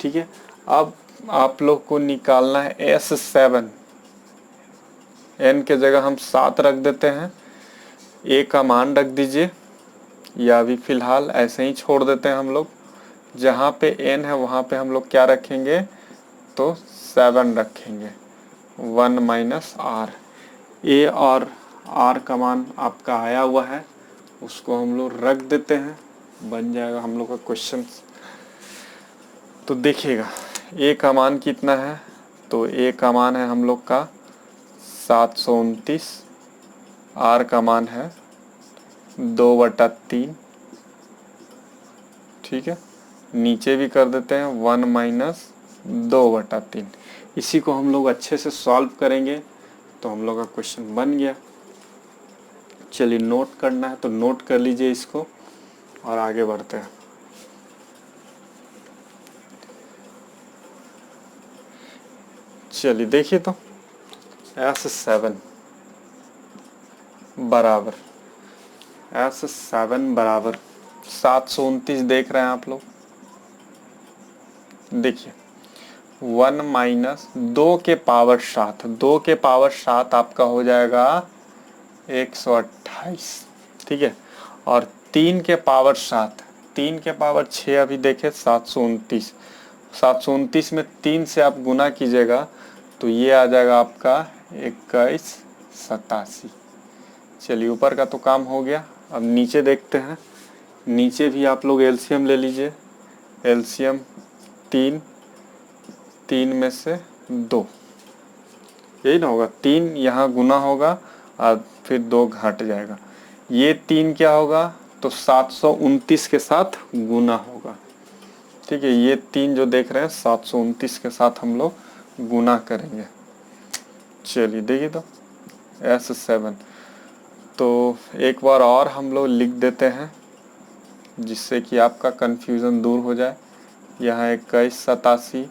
ठीक है। अब आप लोग को निकालना है S7। n के जगह हम 7 रख देते हैं, a का मान रख दीजिए, या अभी फिलहाल ऐसे ही छोड़ देते हैं हम लोग। जहाँ पे n है वहाँ पे हम लोग क्या रखेंगे? तो 7 रखेंगे। 1 - r, a और r का मान आपका आया हुआ है, उसको हम लोग रख देते हैं, बन जाएगा हम लोग का क्वेश्चन। तो देखिएगा a का मान कितना है? तो a का मान है हम लोग का 729, r का मान है 2/3, ठीक है। नीचे भी कर देते हैं 1 - 2/3। इसी को हम लोग अच्छे से सॉल्व करेंगे तो हम लोग का क्वेश्चन बन गया। चलिए, नोट करना है तो नोट कर लीजिए इसको और आगे बढ़ते हैं। चलिए देखिए तो S7 बराबर 729 देख रहे हैं आप लोग। देखिए 1 - 2 के पावर 7, 2 के पावर 7 आपका हो जाएगा 128, ठीक है। और 3 के पावर 7, 3 के पावर 6 अभी देखे 729, 729 में 3 से आप गुना कीजिएगा तो ये आ जाएगा आपका 2187। चलिए ऊपर का तो काम हो गया, अब नीचे देखते हैं। नीचे भी आप लोग एलसीएम ले लीजिए। एलसीएम 3, 3 में से 2, यही ना होगा, 3 यहाँ गुना होगा और फिर 2 घट जाएगा। ये 3 क्या होगा तो 729 के साथ गुना होगा। ठीक है, ये 3 जो देख रहे हैं 729 के साथ हम लोग गुना करेंगे। चलिए देखिए तो S7, तो एक बार और हम लोग लिख देते हैं जिससे कि आपका कन्फ्यूज़न दूर हो जाए। यहाँ 2187,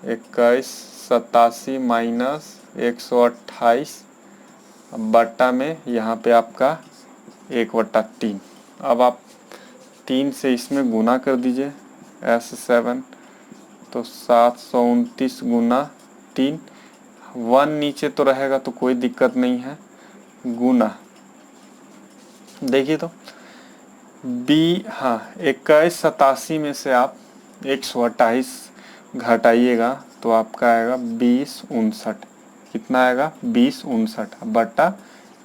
2187 माइनस 128 बट्टा में यहाँ पे आपका 1/3। अब आप 3 से इसमें गुना कर दीजिए S7, तो 729 गुना 3, 1 नीचे तो रहेगा तो कोई दिक्कत नहीं है, गुना देखिए तो हाँ 2187 में से आप 128 घटाइएगा तो आपका आएगा 2059। कितना आएगा 2059 बटा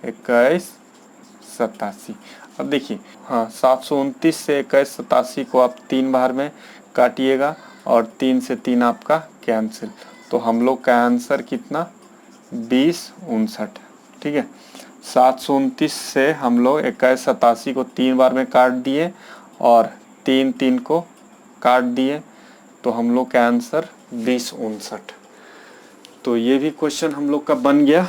2187। अब देखिए हाँ 729 से 2187 को आप 3 बार में काटिएगा और 3 से 3 आपका कैंसिल, तो हम लोग का आंसर कितना 2059। ठीक है, 729 से हम लोग 2187 को 3 बार में काट दिए और 3 को काट दिए, तो हम लोग का आंसर 2059। तो ये भी क्वेश्चन हम लोग का बन गया।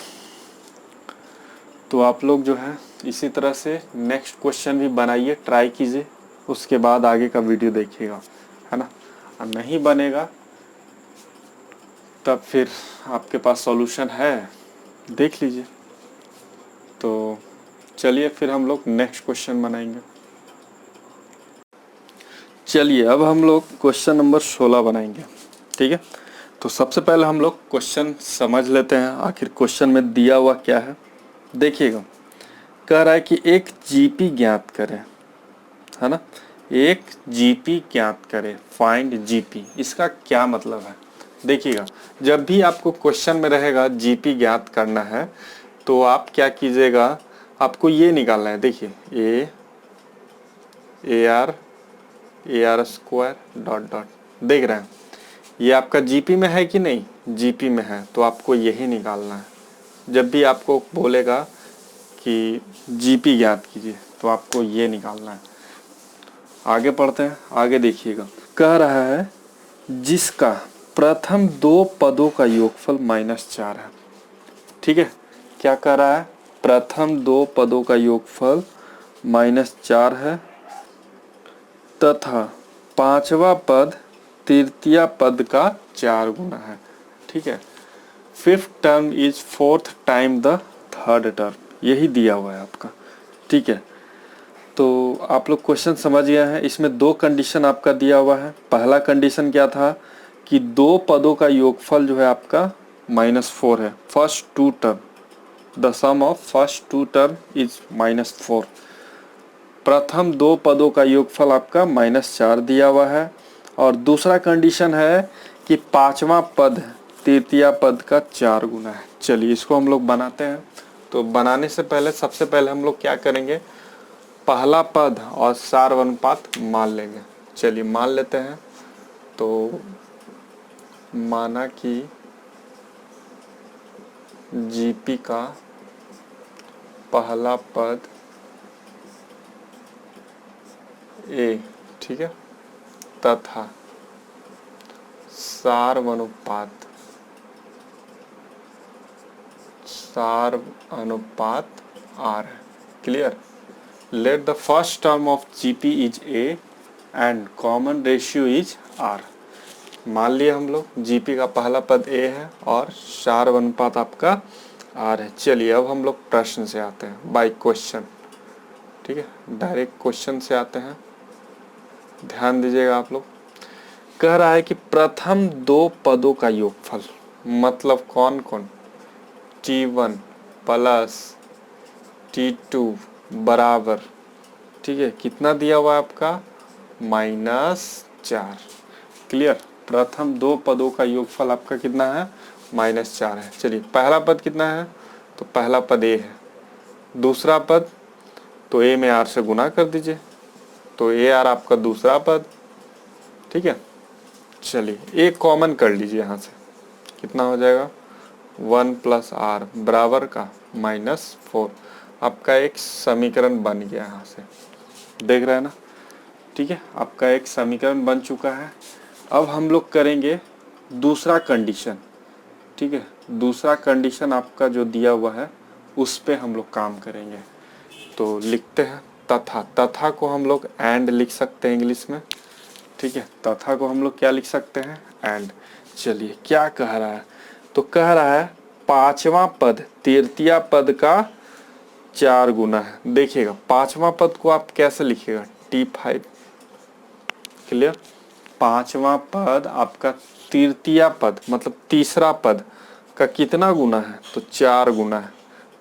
तो आप लोग जो है इसी तरह से नेक्स्ट क्वेश्चन भी बनाइए, ट्राई कीजिए, उसके बाद आगे का वीडियो देखिएगा, है ना। और नहीं बनेगा तब फिर आपके पास सॉल्यूशन है, देख लीजिए। तो चलिए फिर हम लोग नेक्स्ट क्वेश्चन बनाएंगे। चलिए अब हम लोग क्वेश्चन नंबर 16 बनाएंगे। ठीक है, तो सबसे पहले हम लोग क्वेश्चन समझ लेते हैं आखिर क्वेश्चन में दिया हुआ क्या है। देखिएगा, कह रहा है कि एक जीपी ज्ञात करें, है ना, एक जीपी ज्ञात करें, फाइंड जीपी। इसका क्या मतलब है? देखिएगा, जब भी आपको क्वेश्चन में रहेगा जीपी ज्ञात करना है तो आप क्या कीजिएगा, आपको ये निकालना है। देखिए A R square dot dot, देख रहे हैं ये आपका जीपी में है कि नहीं, जीपी में है, तो आपको यही निकालना है। जब भी आपको बोलेगा कि जीपी ज्ञात कीजिए तो आपको ये निकालना है। आगे पढ़ते हैं, आगे देखिएगा, कह रहा है जिसका प्रथम 2 पदों का योगफल -4 है। ठीक है, क्या कह रहा है, प्रथम 2 पदों का योगफल -4 है तथा 5वां पद तृतीय पद का 4 गुना है। ठीक है, 5th term is 4th time the 3rd term, यही दिया हुआ है आपका। ठीक है, तो आप लोग क्वेश्चन समझ गए हैं। इसमें 2 कंडीशन आपका दिया हुआ है। पहला कंडीशन क्या था कि 2 पदों का योगफल जो है आपका -4 है, first 2 term, the sum of first 2 term is -4। प्रथम 2 पदों का योगफल आपका -4 दिया हुआ है। और दूसरा कंडीशन है कि 5वां पद तृतीय पद का 4 गुना है। चलिए इसको हम लोग बनाते हैं। तो बनाने से पहले सबसे पहले हम लोग क्या करेंगे, पहला पद और सार अनुपात मान लेंगे। चलिए मान लेते हैं। तो माना कि जीपी का पहला पद ए, ठीक है, तथा सार अनुपात आर है। Clear. Let the first term of GP is a and common ratio is r. मान लिया हम लोग जीपी का पहला पद ए है और सार अनुपात आपका आर है। चलिए अब हम लोग प्रश्न से आते हैं, बाय क्वेश्चन। ठीक है, डायरेक्ट क्वेश्चन से आते हैं, ध्यान दीजिएगा आप लोग। कह रहा है कि प्रथम 2 पदों का योगफल, मतलब कौन कौन, T1 प्लस T2 बराबर ठीक है, कितना दिया हुआ है आपका -4। क्लियर। प्रथम दो पदों का योगफल आपका कितना है -4 है। चलिए पहला पद कितना है, तो पहला पद ए है। दूसरा पद तो ए में आर से गुना कर दीजिए, तो ए आर आपका दूसरा पद। ठीक है, चलिए एक कॉमन कर लीजिए यहाँ से, कितना हो जाएगा 1 + r बराबर का -4। आपका एक समीकरण बन गया यहाँ से, देख रहे हैं ना। ठीक है, आपका एक समीकरण बन चुका है। अब हम लोग करेंगे दूसरा कंडीशन। ठीक है, दूसरा कंडीशन आपका जो दिया हुआ है उस पे हम लोग काम करेंगे। तो लिखते हैं तथा। तथा को हम लोग एंड लिख सकते हैं इंग्लिश में। ठीक है, तथा को हम लोग क्या लिख सकते हैं, एंड। चलिए क्या कह रहा है, तो कह रहा है पांचवा पद तृतीया पद का 4 गुना है। देखिएगा पांचवा पद को आप कैसे लिखिएगा, T5। क्लियर। पांचवा पद आपका तृतीया पद मतलब तीसरा पद का कितना गुना है, तो 4 गुना है।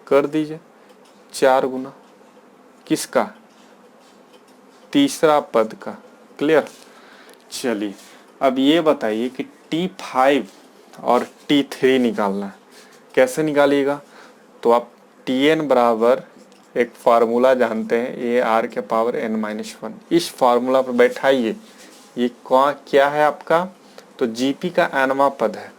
कर दीजिए 4 गुना किसका, तीसरा पद का। क्लियर। चलिए अब ये बताइए कि T5 और T3 निकालना है, कैसे निकालिएगा। तो आप Tn बराबर एक फार्मूला जानते हैं, AR⁻n-1। इस फार्मूला पर बैठाइए। ये क्या है आपका, तो GP का nवां पद है।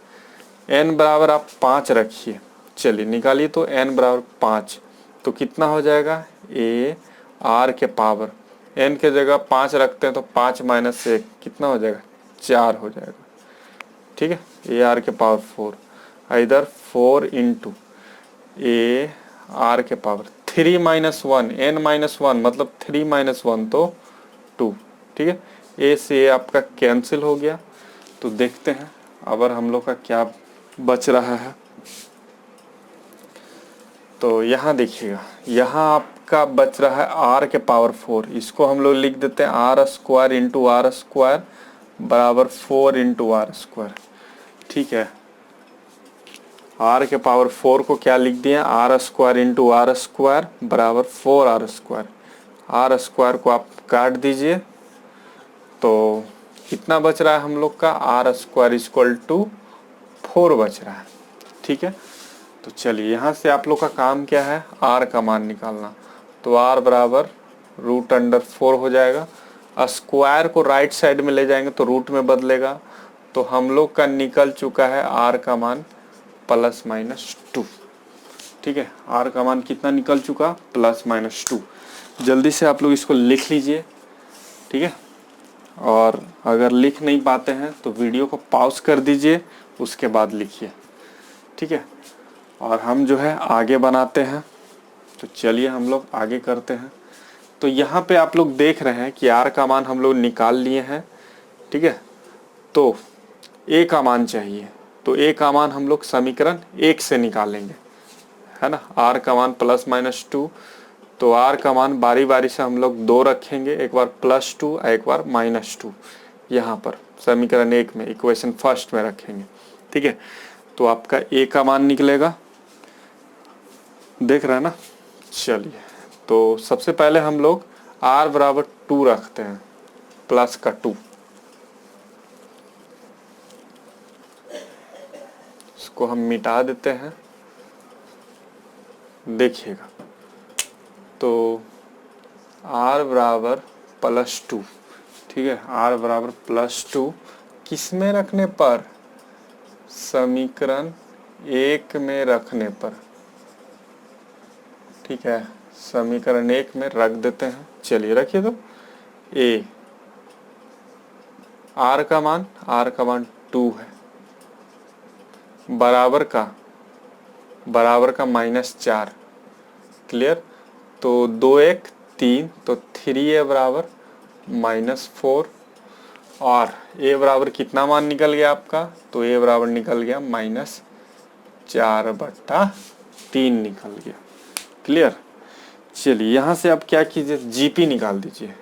n बराबर आप 5 रखिए। चलिए निकालिए, तो n बराबर 5 तो कितना हो जाएगा, AR n के जगह 5 रखते हैं तो 5 - 1 कितना हो जाएगा, 4 हो जाएगा। ठीक है, AR⁴ इधर 4 × AR⁻3 -1 n-1 मतलब 3 - 1 तो 2। ठीक है, ए से आपका कैंसिल हो गया। तो देखते हैं अब हम लोग का क्या बच रहा है। तो यहाँ देखिएगा, यहाँ आपका बच रहा है R⁻4। इसको हम लोग लिख देते हैं R² × R² बराबर 4 × R²। ठीक है, R⁻4 को क्या लिख दिया, R² × R² बराबर 4R²। R² को आप काट दीजिए, तो कितना बच रहा है हम लोग का, R² = 4 बच रहा है। ठीक है, तो चलिए यहाँ से आप लोग का काम क्या है, R का मान निकालना। तो R बराबर √4 हो जाएगा। स्क्वायर को राइट साइड में ले जाएंगे तो रूट में बदलेगा। तो हम लोग का निकल चुका है R का मान +-2। ठीक है, R का मान कितना निकल चुका, +-2। जल्दी से आप लोग इसको लिख लीजिए। ठीक है, और अगर लिख नहीं पाते हैं तो वीडियो को पॉज कर दीजिए, उसके बाद लिखिए। ठीक है, और हम जो है आगे बनाते हैं। तो चलिए हम लोग आगे करते हैं। तो यहाँ पे आप लोग देख रहे हैं कि R का मान हम लोग निकाल लिए हैं। ठीक है, तो A का मान चाहिए, तो A का मान हम लोग समीकरण 1 से निकालेंगे, है ना। R का मान +-2, तो R का मान बारी बारी से हम लोग 2 रखेंगे, एक बार +2 एक बार -2। यहाँ पर समीकरण 1 में इक्वेशन फर्स्ट में रखेंगे। ठीक है, तो आपका A का मान निकलेगा, देख रहे हैं ना। चलिए, तो सबसे पहले हम लोग R बराबर 2 रखते हैं, प्लस का 2। इसको हम मिटा देते हैं। देखिएगा, तो R बराबर +2। ठीक है, R बराबर +2 किस में रखने पर, समीकरण 1 में रखने पर। ठीक है, समीकरण 1 में रख देते हैं। चलिए रखिए, तो A R का मान 2 है, बराबर का -4। क्लियर। तो 2 1 3, तो 3A बराबर -4। और A बराबर कितना मान निकल गया आपका, तो A बराबर निकल गया -4/3 निकल गया। क्लियर। चलिए यहाँ से आप क्या कीजिए, GP निकाल दीजिए।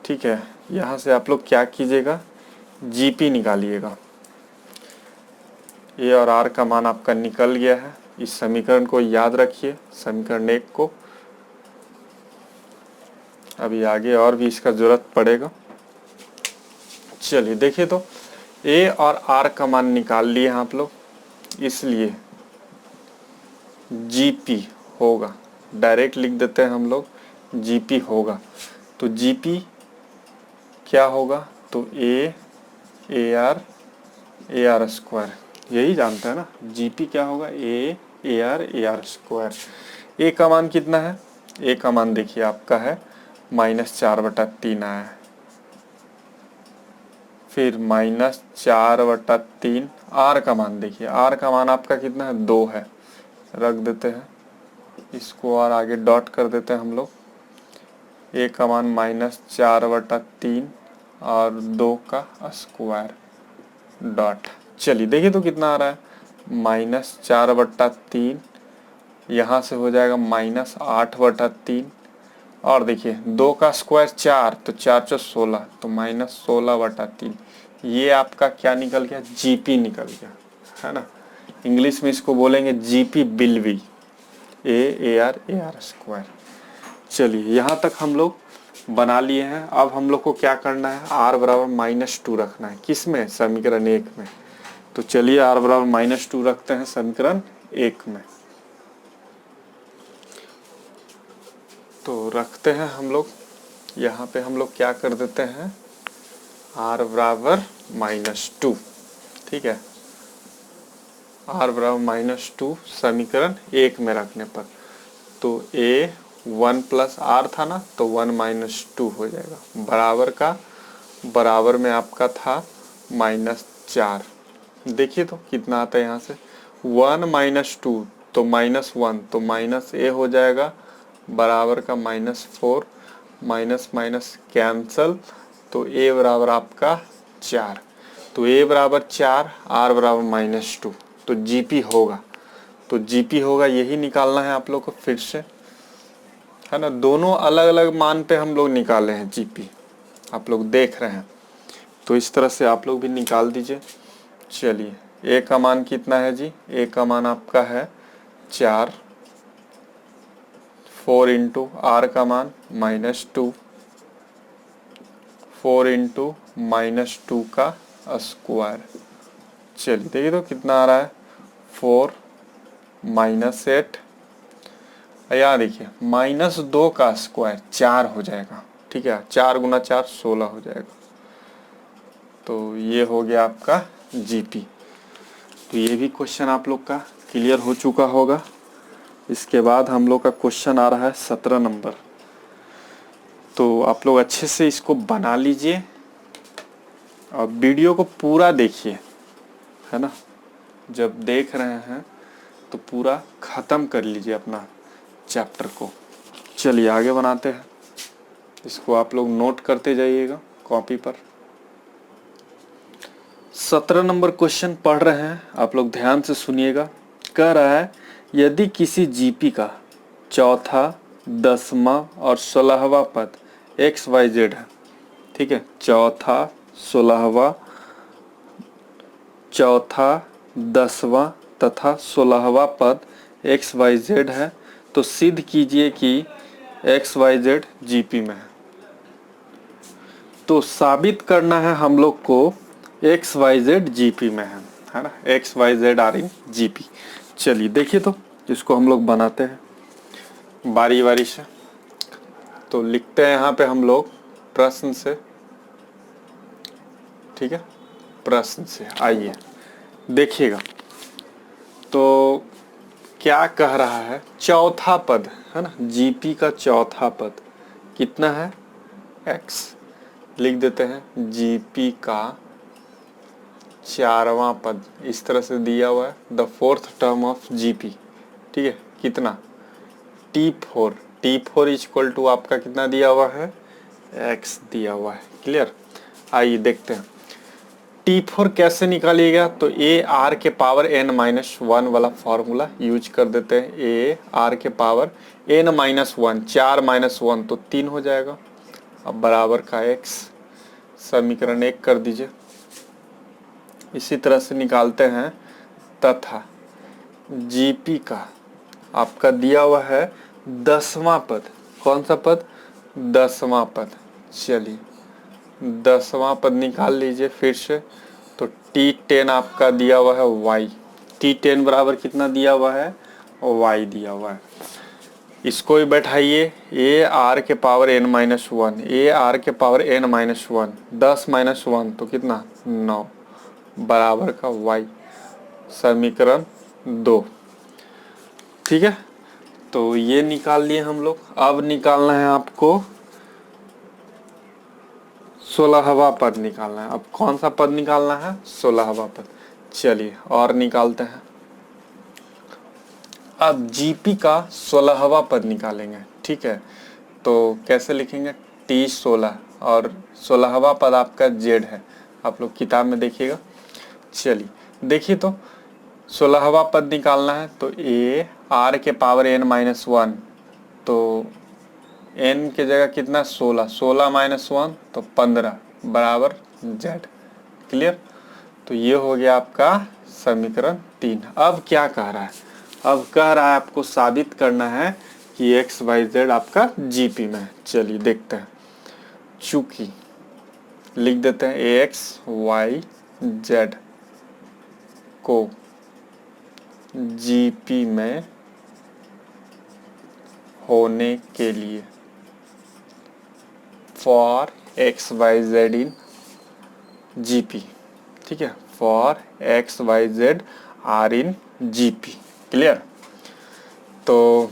ठीक है, यहाँ से आप लोग क्या कीजिएगा, GP निकालिएगा। A और R का मान आपका निकल गया है। इस समीकरण को याद रखिए, समीकरण 1 को। अभी आगे और भी इसका जरूरत पड़ेगा। चलिए देखिए, तो ए और आर का मान निकाल लिए हैं आप लोग, इसलिए जीपी होगा, डायरेक्ट लिख देते हैं हम लोग, जीपी होगा। तो जीपी क्या होगा, तो ए आर स्क्वायर, यही जानते हैं ना, जीपी क्या होगा, ए आर स्क्वायर। ए का मान कितना है, ए का मान देखिए आपका है -4/3 आया है, फिर -4/3। आर का मान देखिए, आर का मान आपका कितना है, 2 है, रख देते हैं इसको और आगे डॉट कर देते हैं हम लोग। ए का मान -4/3 और 2 का स्क्वायर डॉट। चलिए देखिए तो कितना आ रहा है, -4/3, यहाँ से हो जाएगा -8/3, और देखिए 2 का स्क्वायर 4, तो 4 × 16, तो -16/3। ये आपका क्या निकल गया, जीपी निकल गया, है ना। इंग्लिश में इसको बोलेंगे जीपी बिल्वी, ए आर स्क्वायर। चलिए यहाँ तक हम लोग बना लिए हैं। अब हम लोग को क्या करना है, r बराबर -2 रखना है, किस में, समीकरण 1 में। तो चलिए r बराबर -2 रखते हैं समीकरण 1 में। तो रखते हैं हम लोग, यहाँ पे हम लोग क्या कर देते हैं, r बराबर -2, ठीक है, r बराबर -2 समीकरण 1 में रखने पर, तो a 1 + r था ना, तो 1 - 2 हो जाएगा, बराबर का बराबर में आपका था -4। देखिए तो कितना आता है यहाँ से, 1 - 2 तो -1, तो -a हो जाएगा, बराबर का -4, माइनस कैंसल, तो a बराबर आपका 4। तो a बराबर 4, r बराबर -2, तो जीपी होगा, तो जीपी होगा, यही निकालना है आप लोग को फिर से, है ना। दोनों अलग अलग मान पे हम लोग निकाले हैं जीपी, आप लोग देख रहे हैं, तो इस तरह से आप लोग भी निकाल दीजिए। चलिए ए का मान कितना है जी, ए का मान आपका है 4, 4 × r का मान -2, 4 × -2 का स्क्वायर। चलिए देखिए तो कितना आ रहा है, 4 -8, यहाँ देखिए -2 का स्क्वायर 4 हो जाएगा, ठीक है, 4 × 4 16 हो जाएगा। तो ये हो गया आपका जीपी। तो ये भी क्वेश्चन आप लोग का क्लियर हो चुका होगा। इसके बाद हम लोग का क्वेश्चन आ रहा है 17 नंबर। तो आप लोग अच्छे से इसको बना लीजिए और वीडियो को पूरा देखिए, है ना। जब देख रहे हैं तो पूरा ख़त्म कर लीजिए अपना चैप्टर को। चलिए आगे बनाते हैं, इसको आप लोग नोट करते जाइएगा कॉपी पर। 17 नंबर क्वेश्चन पढ़ रहे हैं, आप लोग ध्यान से सुनिएगा। कह रहा है, यदि किसी जीपी का चौथा, 10वां और 16वां पद XYZ है, ठीक है, चौथा, 10वां तथा 16वां पद XYZ है, तो सिद्ध कीजिए कि XYZ जीपी में है। तो साबित करना है हम लोग को XYZ जीपी में है ना, XYZ आर इन जीपी। चलिए देखिए तो इसको हम लोग बनाते हैं बारी बारी से। तो लिखते हैं यहाँ पे हम लोग प्रश्न से, ठीक है, प्रश्न से। आइए देखिएगा तो क्या कह रहा है, चौथा पद है ना, जीपी का चौथा पद कितना है, x। लिख देते हैं जीपी का 4वां पद, इस तरह से दिया हुआ है, the 4th term of GP, ठीक है, कितना, T4 इक्वल टू आपका कितना दिया हुआ है, x दिया हुआ है। क्लियर। आइए देखते हैं T4 कैसे निकालिएगा। तो a r के पावर n-1 वाला फॉर्मूला यूज कर देते हैं। a r के पावर n-1, 4 - 1 तो 3 हो जाएगा। अब बराबर का x, समीकरण 1 कर दीजिए। इसी तरह से निकालते हैं, तथा जीपी का आपका दिया हुआ है 10वां पद, कौन सा पद, 10वां पद। चलिए 10वां पद निकाल लीजिए फिर से। तो T10 आपका दिया हुआ है y, T10 बराबर कितना दिया हुआ है, y दिया हुआ है। इसको ही बैठाइए, a r के पावर n-1, a r के पावर n-1, 10 माइनस 1 तो कितना 9 बराबर का y, समीकरण 2। ठीक है, तो ये निकाल लिए हम लोग। अब निकालना है आपको 16वां पद निकालना है। अब कौन सा पद निकालना है, 16वां पद। चलिए और निकालते हैं। अब जीपी का 16वां पद निकालेंगे। ठीक है, तो कैसे लिखेंगे, T16 और 16वां पद आपका जेड है, आप लोग किताब में देखिएगा। चलिए देखिए, तो 16वां पद निकालना है तो ए आर के पावर n-1, तो n के जगह कितना 16, 16 माइनस 1 तो 15 बराबर z। क्लियर, तो ये हो गया आपका समीकरण 3। अब क्या कह रहा है, अब कह रहा है आपको साबित करना है कि x y z आपका जीपी में है। चलिए देखते हैं, चूंकि लिख देते हैं ax y z को जीपी में होने के लिए for x y z in GP. ठीक है, for x y z are in GP. Clear, तो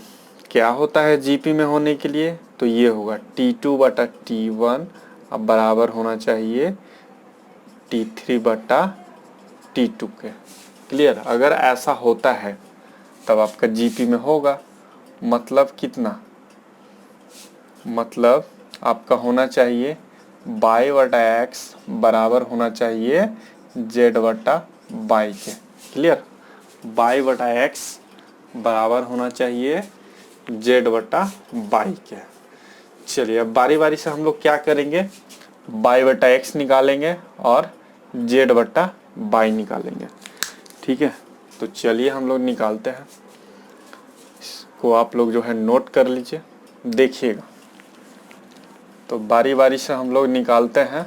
क्या होता है जीपी में होने के लिए, तो ये होगा T2 बटा T1 अब बराबर होना चाहिए T3 बटा T2 के। क्लियर, अगर ऐसा होता है तब आपका जीपी में होगा। मतलब कितना, मतलब आपका होना चाहिए y बटा एक्स बराबर होना चाहिए z बटा y के। क्लियर, y बटा एक्स बराबर होना चाहिए z बटा y के। चलिए अब बारी बारी से हम लोग क्या करेंगे, y बटा एक्स निकालेंगे और z बटा y निकालेंगे। ठीक है, तो चलिए हम लोग निकालते हैं। इसको आप लोग जो है नोट कर लीजिए, देखिएगा। तो बारी बारी से हम लोग निकालते हैं।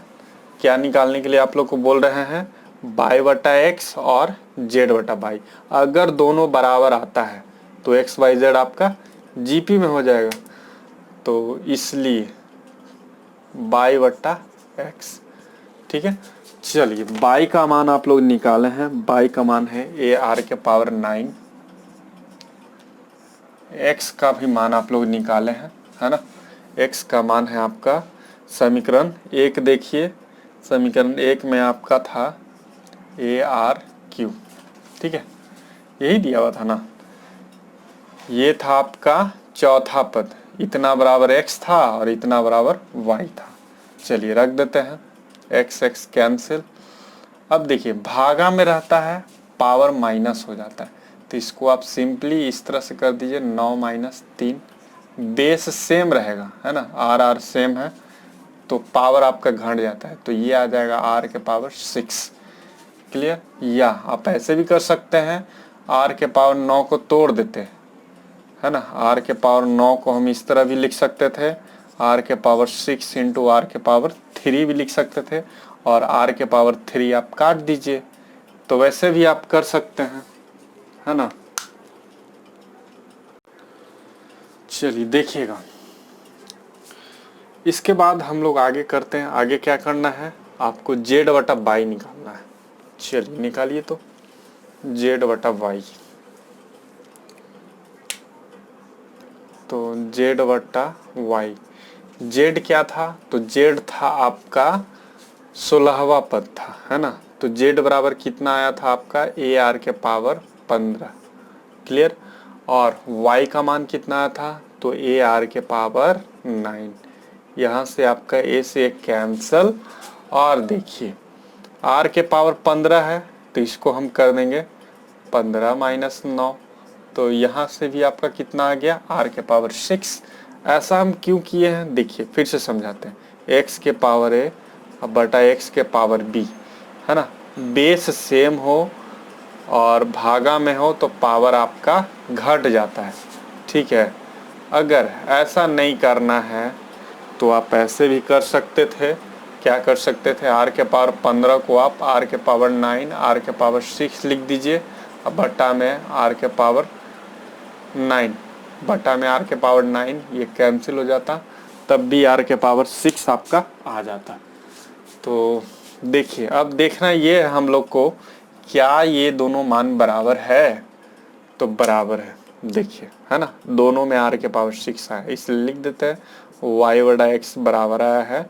क्या निकालने के लिए आप लोग को बोल रहे हैं, y बटा एक्स और z बटा y। अगर दोनों बराबर आता है तो x y z आपका जीपी में हो जाएगा, तो इसलिए y बटा एक्स। ठीक है, चलिए y का मान आप लोग निकाले हैं। y का मान है a r के पावर 9, x का भी मान आप लोग निकाले हैं, है ना। x का मान है आपका समीकरण 1। देखिए समीकरण 1 में आपका था ए आर क्यू। ठीक है, यही दिया हुआ था ना। ये था आपका चौथा पद, इतना बराबर x था और इतना बराबर y था। चलिए रख देते हैं, x x कैंसिल। अब देखिए भागा में रहता है, पावर माइनस हो जाता है, तो इसको आप सिंपली इस तरह से कर दीजिए 9 माइनस 3। बेस सेम रहेगा, है ना, आर आर सेम है तो पावर आपका घट जाता है, तो ये आ जाएगा r के पावर 6। क्लियर, या आप ऐसे भी कर सकते हैं, r के पावर 9 को तोड़ देते हैं, है ना। r के पावर 9 को हम इस तरह भी लिख सकते थे, r के पावर 6 इंटू r के पावर 3 भी लिख सकते थे, और r के पावर 3 आप काट दीजिए, तो वैसे भी आप कर सकते हैं, है ना। चलिए देखिएगा, इसके बाद हम लोग आगे करते हैं। आगे क्या करना है, आपको z बटा y निकालना है। चलिए निकालिए, तो z बटा y, तो z बटा y, z क्या था, तो z था आपका 16वां पद था, है ना। तो z बराबर कितना आया था आपका ए आर के पावर 15। क्लियर, और y का मान कितना आया था, तो ए आर के पावर 9। यहाँ से आपका a से एक कैंसल, और देखिए r के पावर 15 है तो इसको हम कर देंगे 15 माइनस 9, तो यहाँ से भी आपका कितना आ गया, r के पावर 6। ऐसा हम क्यों किए हैं, देखिए फिर से समझाते हैं। x के पावर a बटा x के पावर b, है ना। बेस सेम हो और भागा में हो तो पावर आपका घट जाता है। ठीक है, अगर ऐसा नहीं करना है तो आप ऐसे भी कर सकते थे, क्या कर सकते थे, r के पावर 15 को आप r के पावर 9 r के पावर 6 लिख दीजिए, अब बट्टा में r के पावर 9, बटा में r के पावर 9, ये कैंसिल हो जाता, तब भी r के पावर 6 आपका आ जाता। तो देखिए अब देखना ये हम लोग को, क्या ये दोनों मान बराबर है, तो बराबर है, देखिए है ना, दोनों में r के पावर 6 आया, इसलिए लिख देते हैं y बटा x बराबर आया है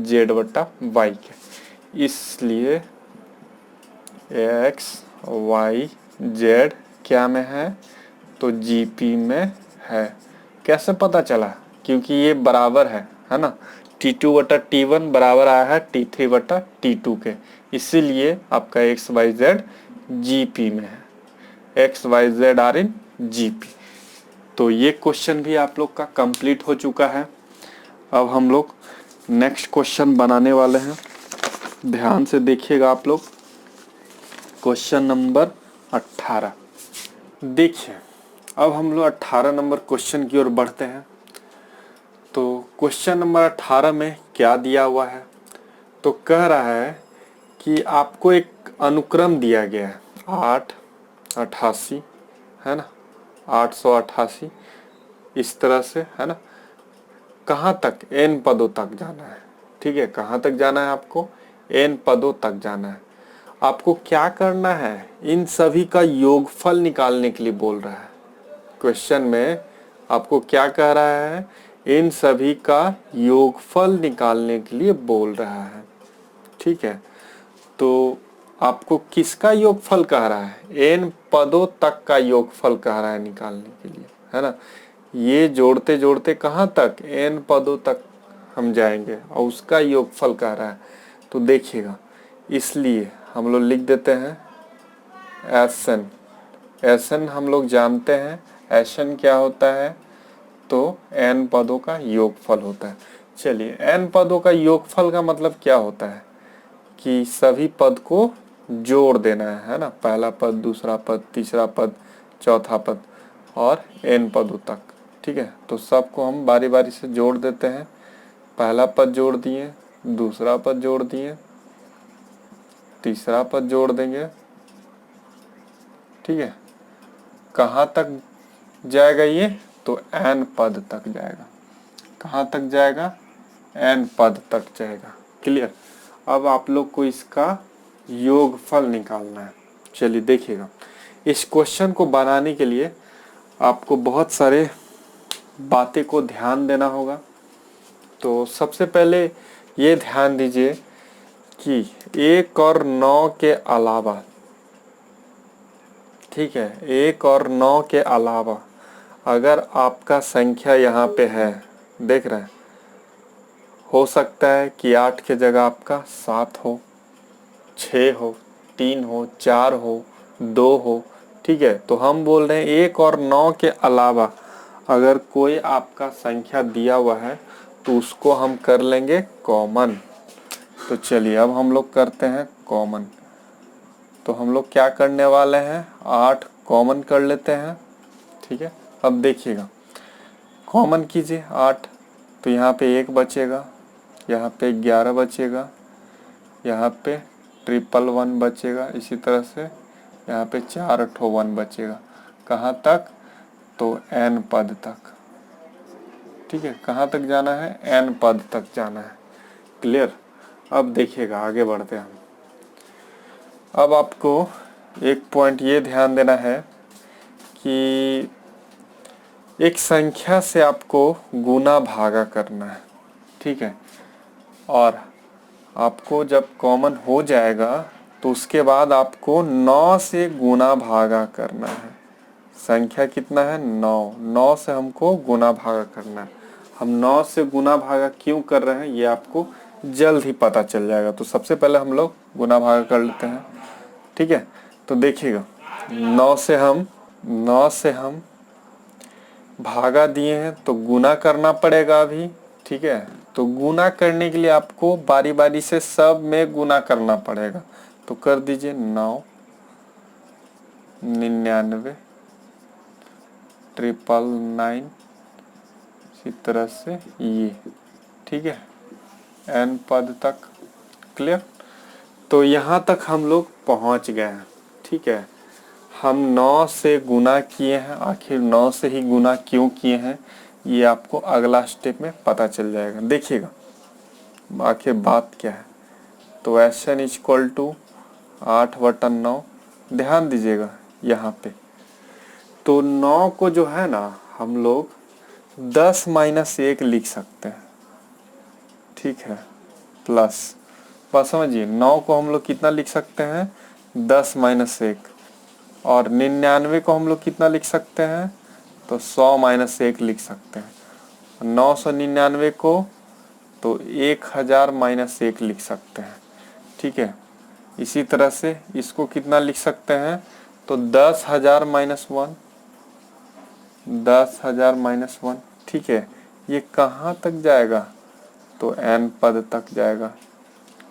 z बटा y के, इसलिए x y z क्या में है, तो GP में है। कैसे पता चला, क्योंकि ये बराबर है ना, T2 बटा T1 बराबर आया है T3 बटा T2 के, इसीलिए आपका x y z GP में है, x y z are in GP। तो ये क्वेश्चन भी आप लोग का कंप्लीट हो चुका है। अब हम लोग नेक्स्ट क्वेश्चन बनाने वाले हैं, ध्यान से देखिएगा आप लोग। क्वेश्चन नंबर 18, देखिए अब हम लोग 18 नंबर क्वेश्चन की ओर बढ़ते हैं। तो क्वेश्चन नंबर 18 में क्या दिया हुआ है, तो कह रहा है कि आपको एक अनुक्रम दिया गया है 888, है ना, 888 इस तरह से, है ना, कहाँ तक, n पदों तक जाना है, ठीक है, कहाँ तक जाना है आपको, n पदों तक जाना है। आपको क्या करना है, इन सभी का योगफल निकालने के लिए बोल रहा है। क्वेश्चन में आपको क्या कह रहा है, इन सभी का योगफल निकालने के लिए बोल रहा है, ठीक है। तो आपको किसका योगफल कह रहा है, n पदों तक का योगफल कह रहा है निकालने के लिए, है ना। ये जोड़ते जोड़ते कहाँ तक, n पदों तक हम जाएंगे और उसका योगफल कह रहा है। तो देखिएगा, इसलिए हम लोग लिख देते हैं Sn, Sn हम लोग जानते हैं, Sn क्या होता है, तो n पदों का योगफल होता है। चलिए n पदों का योगफल का मतलब क्या होता है, कि सभी पद को जोड़ देना है ना, पहला पद, दूसरा पद, तीसरा पद, चौथा पद और n पदों तक, ठीक है। तो सबको हम बारी बारी से जोड़ देते हैं, पहला पद जोड़ दिए, दूसरा पद जोड़ दिए, तीसरा पद जोड़ देंगे, ठीक है। कहाँ तक जाएगा ये, तो n पद तक जाएगा, कहाँ तक जाएगा, n पद तक जाएगा, क्लियर। अब आप लोग को इसका योगफल निकालना है। चलिए देखिएगा, इस क्वेश्चन को बनाने के लिए आपको बहुत सारे बातें को ध्यान देना होगा। तो सबसे पहले ये ध्यान दीजिए कि 1 और 9 के अलावा, ठीक है, 1 और 9 के अलावा अगर आपका संख्या यहाँ पे है, देख रहे हैं, हो सकता है कि 8 के जगह आपका 7 हो, 6 हो, 3 हो, 4 हो, 2 हो, ठीक है। तो हम बोल रहे हैं 1 और 9 के अलावा अगर कोई आपका संख्या दिया हुआ है तो उसको हम कर लेंगे कॉमन। तो चलिए अब हम लोग करते हैं कॉमन। तो हम लोग क्या करने वाले हैं, 8 कॉमन कर लेते हैं, ठीक है। अब देखिएगा, कॉमन कीजिए 8, तो यहाँ पे 1 बचेगा, यहाँ पे 11 बचेगा, यहाँ पे 111 बचेगा, इसी तरह से यहाँ पे 4 ठो 1 बचेगा, कहाँ तक, तो n पद तक, ठीक है। कहाँ तक जाना है, n पद तक जाना है, क्लियर। अब देखिएगा आगे बढ़ते हैं हम। अब आपको एक पॉइंट ये ध्यान देना है कि एक संख्या से आपको गुना भागा करना है, ठीक है। और आपको जब कॉमन हो जाएगा तो उसके बाद आपको 9 से गुना भागा करना है। संख्या कितना है, 9, 9 से हमको गुना भागा करना है। हम 9 से गुना भागा क्यों कर रहे हैं ये आपको जल्द ही पता चल जाएगा। तो सबसे पहले हम लोग गुना भागा कर लेते हैं, ठीक है। तो देखिएगा, 9 से हम भागा दिए हैं तो गुना करना पड़ेगा अभी, ठीक है। तो गुना करने के लिए आपको बारी बारी से सब में गुना करना पड़ेगा। तो कर दीजिए 9, 99, 999, इसी तरह से ये, ठीक है, n पद तक। क्लियर। तो यहाँ तक हम लोग पहुँच गए हैं। ठीक है, हम 9 से गुना किए हैं, आखिर 9 से ही गुना क्यों किए हैं ये आपको अगला स्टेप में पता चल जाएगा। देखिएगा आखिर बात क्या है। तो Sn इक्वल टू 8/9। ध्यान दीजिएगा यहाँ पे, तो 9 को जो है ना हम लोग 10-1 लिख सकते हैं। ठीक है, प्लस, बस समझिए 9 को हम लोग कितना लिख सकते हैं, 10-1। और 99 को हम लोग कितना लिख सकते हैं, तो 100-1 लिख सकते हैं। 999 को तो 1000-1 लिख सकते हैं। ठीक है, इसी तरह से इसको कितना लिख सकते हैं, तो 10,000-1, 10,000-1। ठीक है, ये कहाँ तक जाएगा, तो n पद तक जाएगा।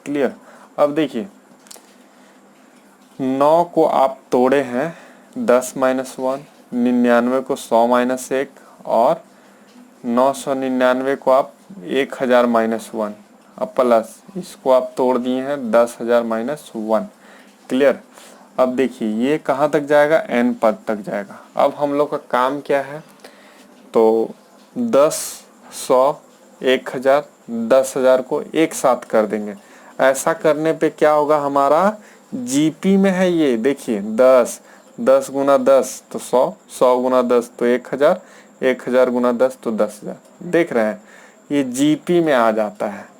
क्लियर। अब देखिए 9 को आप तोड़े हैं 10-1, 99 को 100-1 और 999 को आप 1000-1। अब प्लस इसको आप तोड़ दिए हैं 10,000-1। क्लियर। अब देखिए ये कहाँ तक जाएगा, n पद तक जाएगा। अब हम लोग का काम क्या है, तो 10, 100, 1000, 10,000 को एक साथ कर देंगे। ऐसा करने पे क्या होगा, हमारा जीपी में है ये, देखिए 10, 10 गुना 10 तो 100, 100 गुना 10 तो 1000, 1000 गुना 10 तो 10,000। देख रहे हैं ये जीपी में आ जाता है।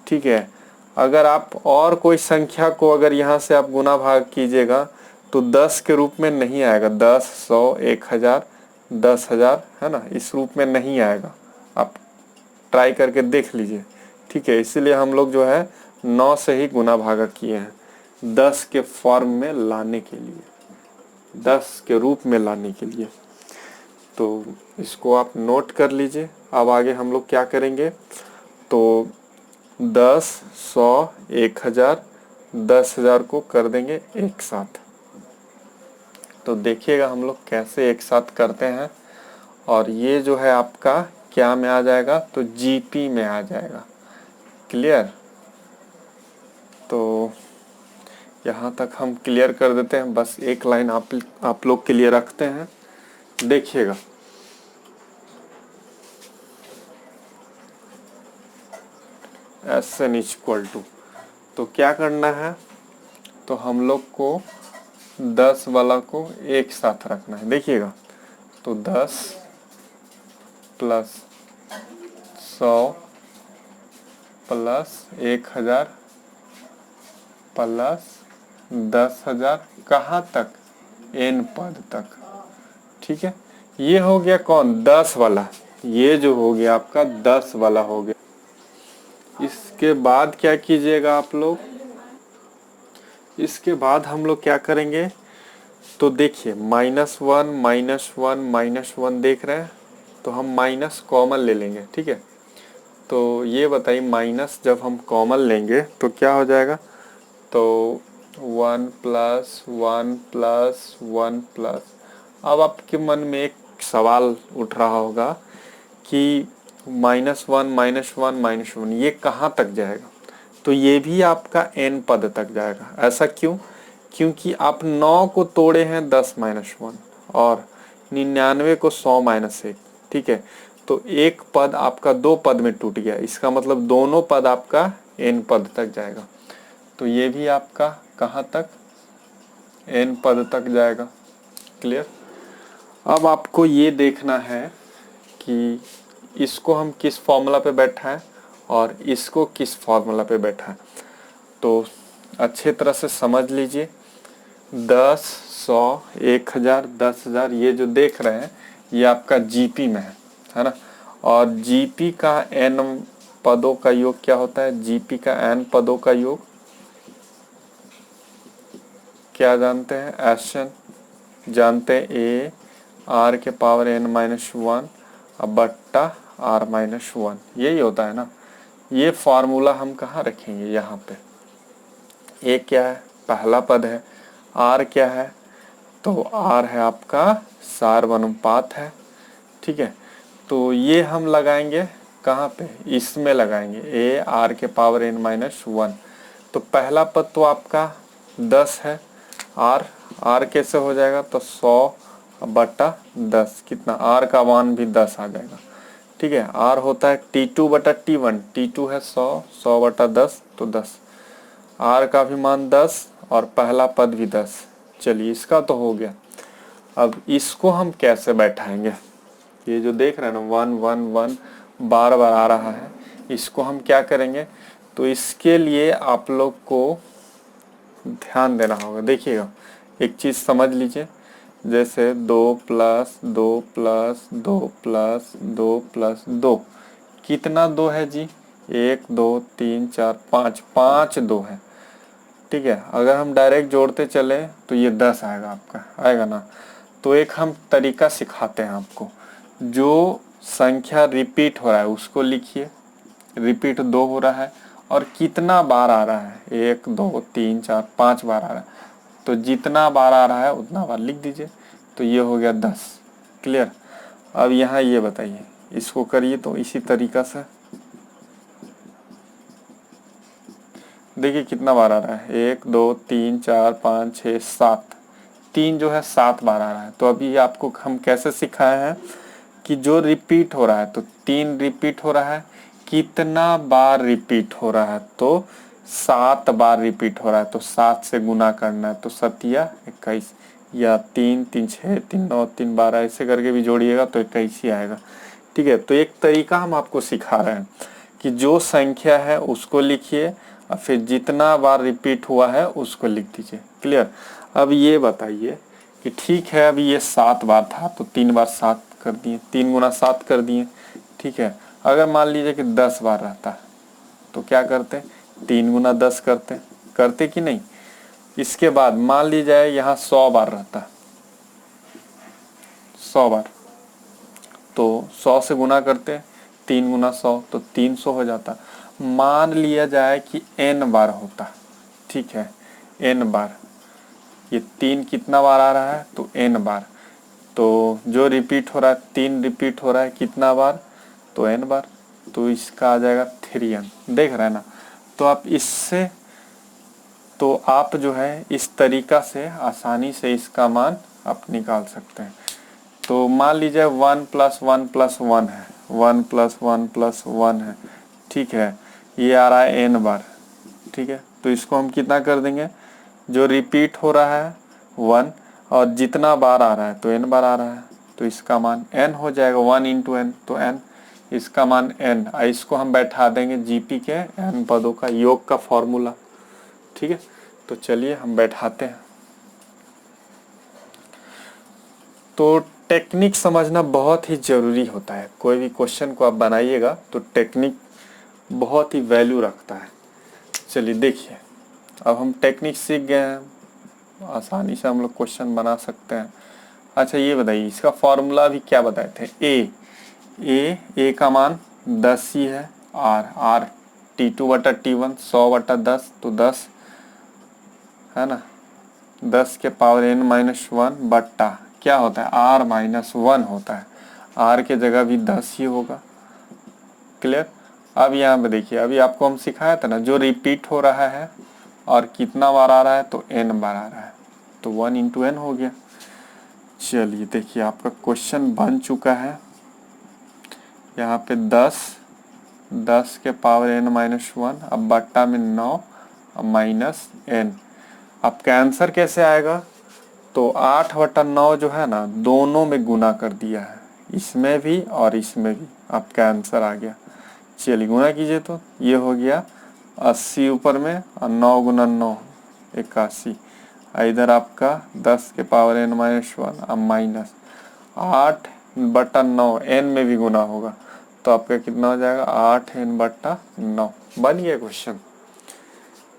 ठीक है, अगर आप और कोई संख्या को अगर यहाँ से आप गुना भाग कीजिएगा तो 10 के रूप में नहीं आएगा, 10, 100, 1000, 10,000 है ना, इस रूप में नहीं आएगा। आप ट्राई करके देख लीजिए। ठीक है, इसीलिए हम लोग जो है 9 से ही गुना भागा किए हैं, 10 के फॉर्म में लाने के लिए, 10 के रूप में लाने के लिए। तो इसको आप नोट कर लीजिए। अब आगे हम लोग क्या करेंगे, तो 10, 100, 1000, 10,000 को कर देंगे एक साथ। तो देखिएगा हम लोग कैसे एक साथ करते हैं, और ये जो है आपका क्या में आ जाएगा, तो जीपी में आ जाएगा। क्लियर। तो यहाँ तक हम क्लियर कर देते हैं, बस एक लाइन आप लोग के लिए रखते हैं। देखिएगा Sn इक्वल टू, तो क्या करना है, तो हम लोग को 10 वाला को एक साथ रखना है। देखिएगा तो 10 प्लस 100 प्लस 1000 प्लस 10,000, कहाँ तक, n पद तक। ठीक है, ये हो गया कौन, 10 वाला, ये जो हो गया आपका 10 वाला हो गया। इसके बाद क्या कीजिएगा आप लोग, इसके बाद हम लोग क्या करेंगे, तो देखिए -1, -1, -1 देख रहे हैं, तो हम माइनस कॉमन ले लेंगे। ठीक है, तो ये बताइए माइनस जब हम कॉमन लेंगे तो क्या हो जाएगा, तो 1 प्लस 1 प्लस 1 प्लस। अब आपके मन में एक सवाल उठ रहा होगा कि -1, -1, ये कहाँ तक जाएगा, तो ये भी आपका n पद तक जाएगा। ऐसा क्यों, क्योंकि आप 9 को तोड़े हैं 10-1 और 99 को 100-1। ठीक है, तो एक पद आपका दो पद में टूट गया, इसका मतलब दोनों पद आपका n पद तक जाएगा। तो ये भी आपका कहाँ तक, n पद तक जाएगा। क्लियर। अब आपको ये देखना है कि इसको हम किस फॉर्मूला पे बैठा है और इसको किस फॉर्मूला पे बैठा है, तो अच्छे तरह से समझ लीजिए। 10, 100, 1000, 10,000 ये जो देख रहे हैं ये आपका जीपी में है ना, और जीपी का n पदों का योग क्या होता है, जीपी का n पदों का योग क्या जानते हैं, Sn जानते हैं, a r के पावर n-1 बट्टा r-1, यही होता है ना। ये फॉर्मूला हम कहाँ रखेंगे, यहाँ पे। a क्या है, पहला पद है, r क्या है, तो r है आपका सार अनुपात है। ठीक है, तो ये हम लगाएंगे कहाँ पे, इसमें लगाएंगे, ए आर के पावर n माइनस 1। तो पहला पद तो आपका 10 है, आर आर कैसे हो जाएगा, तो 100/10, कितना, आर का मान भी 10 आ जाएगा। ठीक है, आर होता है T2/T1, T2 है 100, 100/10 तो 10, आर का भी मान 10 और पहला पद भी 10। चलिए इसका तो हो गया। अब इसको हम कैसे बैठाएंगे, ये जो देख रहे हैं ना 1 1 1 बार बार आ रहा है, इसको हम क्या करेंगे, तो इसके लिए आप लोग को ध्यान देना होगा। देखिएगा, एक चीज़ समझ लीजिए, जैसे 2 + 2 + 2 + 2 + 2, कितना 2 है जी, 1 2 3 4 5, 5 2 है। ठीक है, अगर हम डायरेक्ट जोड़ते चले तो ये 10 आएगा, आपका आएगा ना। तो एक हम तरीका सिखाते हैं आपको, जो संख्या रिपीट हो रहा है उसको लिखिए, रिपीट 2 हो रहा है और कितना बार आ रहा है, 1 2 3 4 5 बार आ रहा है, तो जितना बार आ रहा है उतना बार लिख दीजिए। तो ये हो गया 10। क्लियर। अब यहाँ ये बताइए, इसको करिए तो इसी तरीका से देखिए कितना बार आ रहा है, 1 2 3 4 5 6 7, 3 जो है 7 बार आ रहा है। तो अभी आपको हम कैसे सिखाए हैं कि जो रिपीट हो रहा है, तो 3 रिपीट हो रहा है, कितना बार रिपीट हो रहा है, तो 7 बार रिपीट हो रहा है, तो 7 से गुना करना है, तो 7 या 21, या 3 3 6 3 9 3 12 ऐसे करके भी जोड़िएगा तो 21 ही आएगा। ठीक है, तो एक तरीका हम आपको सिखा रहे हैं कि जो संख्या है उसको लिखिए और फिर जितना बार रिपीट हुआ है उसको लिख दीजिए। क्लियर। अब ये बताइए कि ठीक है, अभी ये 7 बार था तो 3 बार 7 कर दिए, 3 गुना 7 कर दिए। ठीक है, अगर मान लीजिए कि 10 बार रहता तो क्या करते, 3 गुना 10 करते, करते कि नहीं। इसके बाद मान ली जाए यहाँ 100 बार रहता, 100 बार, तो 100 से गुना करते, 3 गुना 100 तो 300 हो जाता। मान लिया जाए कि n बार होता, ठीक है, n बार, ये 3 कितना बार आ रहा है, तो n बार, तो जो रिपीट हो रहा है 3 रिपीट हो रहा है कितना बार, तो n बार, तो इसका आ जाएगा 3n। देख रहे हैं ना। तो आप इससे, तो आप जो है इस तरीका से आसानी से इसका मान आप निकाल सकते हैं। तो मान लीजिए 1 + 1 + 1 है, 1 + 1 + 1 है। ठीक है, ये आ रहा है n बार। ठीक है, तो इसको हम कितना कर देंगे, जो रिपीट हो रहा है 1 और जितना बार आ रहा है तो n बार आ रहा है, तो इसका मान n हो जाएगा, 1 × n तो n, इसका मान n। इसको हम बैठा देंगे जीपी के n पदों का योग का फॉर्मूला। ठीक है, तो चलिए हम बैठाते हैं। तो टेक्निक समझना बहुत ही ज़रूरी होता है, कोई भी क्वेश्चन को आप बनाइएगा तो टेक्निक बहुत ही वैल्यू रखता है। चलिए देखिए, अब हम टेक्निक सीख गए हैं, आसानी से हम लोग क्वेश्चन बना सकते हैं। अच्छा ये बताइए, इसका फॉर्मूला भी क्या बताए थे, ए का मान 10 ही है, आर T2/T1 100/10 तो 10 है ना, 10 के पावर n-1 बट्टा क्या होता है, r-1 होता है, r के जगह भी 10 ही होगा। क्लियर। अब यहाँ पे देखिए, अभी आपको हम सिखाया था ना, जो रिपीट हो रहा है और कितना बार आ रहा है, तो n बार आ रहा है, तो 1 × n हो गया। चलिए देखिए, आपका क्वेश्चन बन चुका है। यहाँ पे 10 के पावर n-1, अब बट्टा में 9 माइनस n। आपका आंसर कैसे आएगा, तो 8/9 जो है ना, दोनों में गुना कर दिया है, इसमें भी और इसमें भी, आपका आंसर आ गया। चलिए गुना कीजिए, तो ये हो गया 80 ऊपर में और 9 × 9 81, इधर आपका 10 के पावर n-1 अब माइनस 8/9, n में भी गुना होगा, तो आपका कितना हो जाएगा, 8n/9। बन गया क्वेश्चन।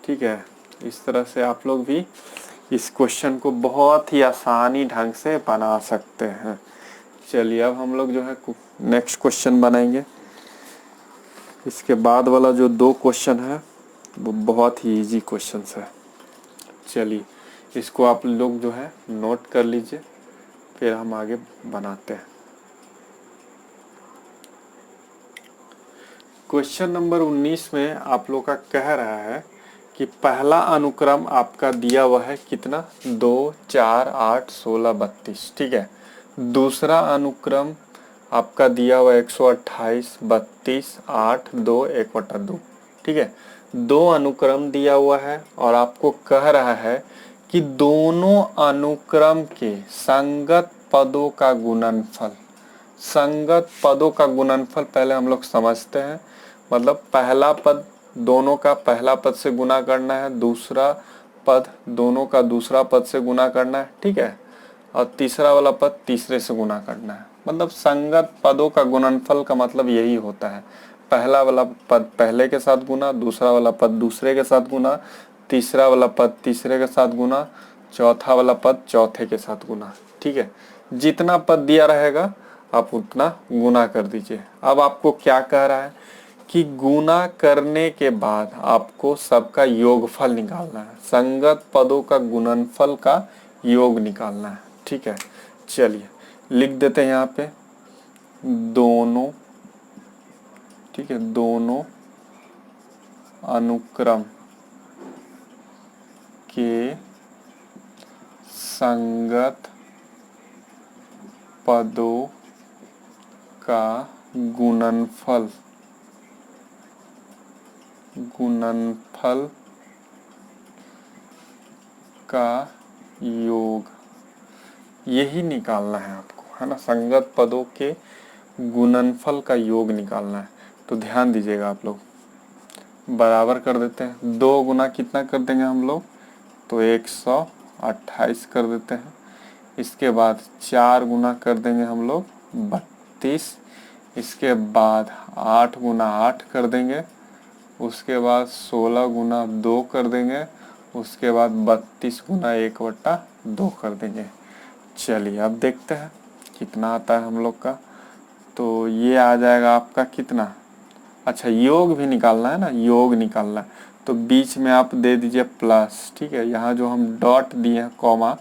ठीक है, इस तरह से आप लोग भी इस क्वेश्चन को बहुत ही आसानी ढंग से बना सकते हैं। चलिए अब हम लोग जो है नेक्स्ट क्वेश्चन बनाएंगे। इसके बाद वाला जो 2 क्वेश्चन है वो बहुत ही इजी क्वेश्चन है। चलिए इसको आप लोग जो है नोट कर लीजिए, फिर हम आगे बनाते हैं। क्वेश्चन नंबर 19 में आप लोग का कह रहा है कि पहला अनुक्रम आपका दिया हुआ है कितना, 2, 4, 8, 16, 32, ठीक है। दूसरा अनुक्रम आपका दिया हुआ है 128, 32, 8, 2, 1/2, ठीक है। दो अनुक्रम दिया हुआ है और आपको कह रहा है कि दोनों अनुक्रम के संगत पदों का गुणनफल। संगत पदों का गुणनफल पहले हम लोग समझते हैं, मतलब पहला पद दोनों का पहला पद से गुना करना है, दूसरा पद दोनों का दूसरा पद से गुना करना है, ठीक है, और तीसरा वाला पद तीसरे से गुना करना है। मतलब संगत पदों का गुणनफल का मतलब यही होता है, पहला वाला पद पहले के साथ गुना, दूसरा वाला पद दूसरे के साथ गुना, तीसरा वाला पद तीसरे के साथ गुना, चौथा वाला पद चौथे के साथ गुना, ठीक है। जितना पद दिया रहेगा आप उतना गुना कर दीजिए। अब आपको क्या कह रहा है कि गुना करने के बाद आपको सबका योगफल निकालना है, संगत पदों का गुणनफल का योग निकालना है, ठीक है। चलिए लिख देते हैं यहाँ पे दोनों, ठीक है, दोनों अनुक्रम के संगत पदों का गुणनफल का योग, यही निकालना है आपको, है ना। संगत पदों के गुणनफल का योग निकालना है। तो ध्यान दीजिएगा आप लोग, बराबर कर देते हैं, 2 गुना कितना कर देंगे हम लोग, तो 128 कर देते हैं। इसके बाद 4 गुना कर देंगे हम लोग 32, इसके बाद 8 गुना 8 कर देंगे, उसके बाद 16 गुना 2 कर देंगे, उसके बाद 32 गुना 1/2 कर देंगे। चलिए अब देखते हैं कितना आता है हम लोग का। तो ये आ जाएगा आपका कितना, अच्छा योग भी निकालना है ना, योग निकालना है तो बीच में आप दे दीजिए प्लस, ठीक है। यहाँ जो हम डॉट दिए हैं कॉमा,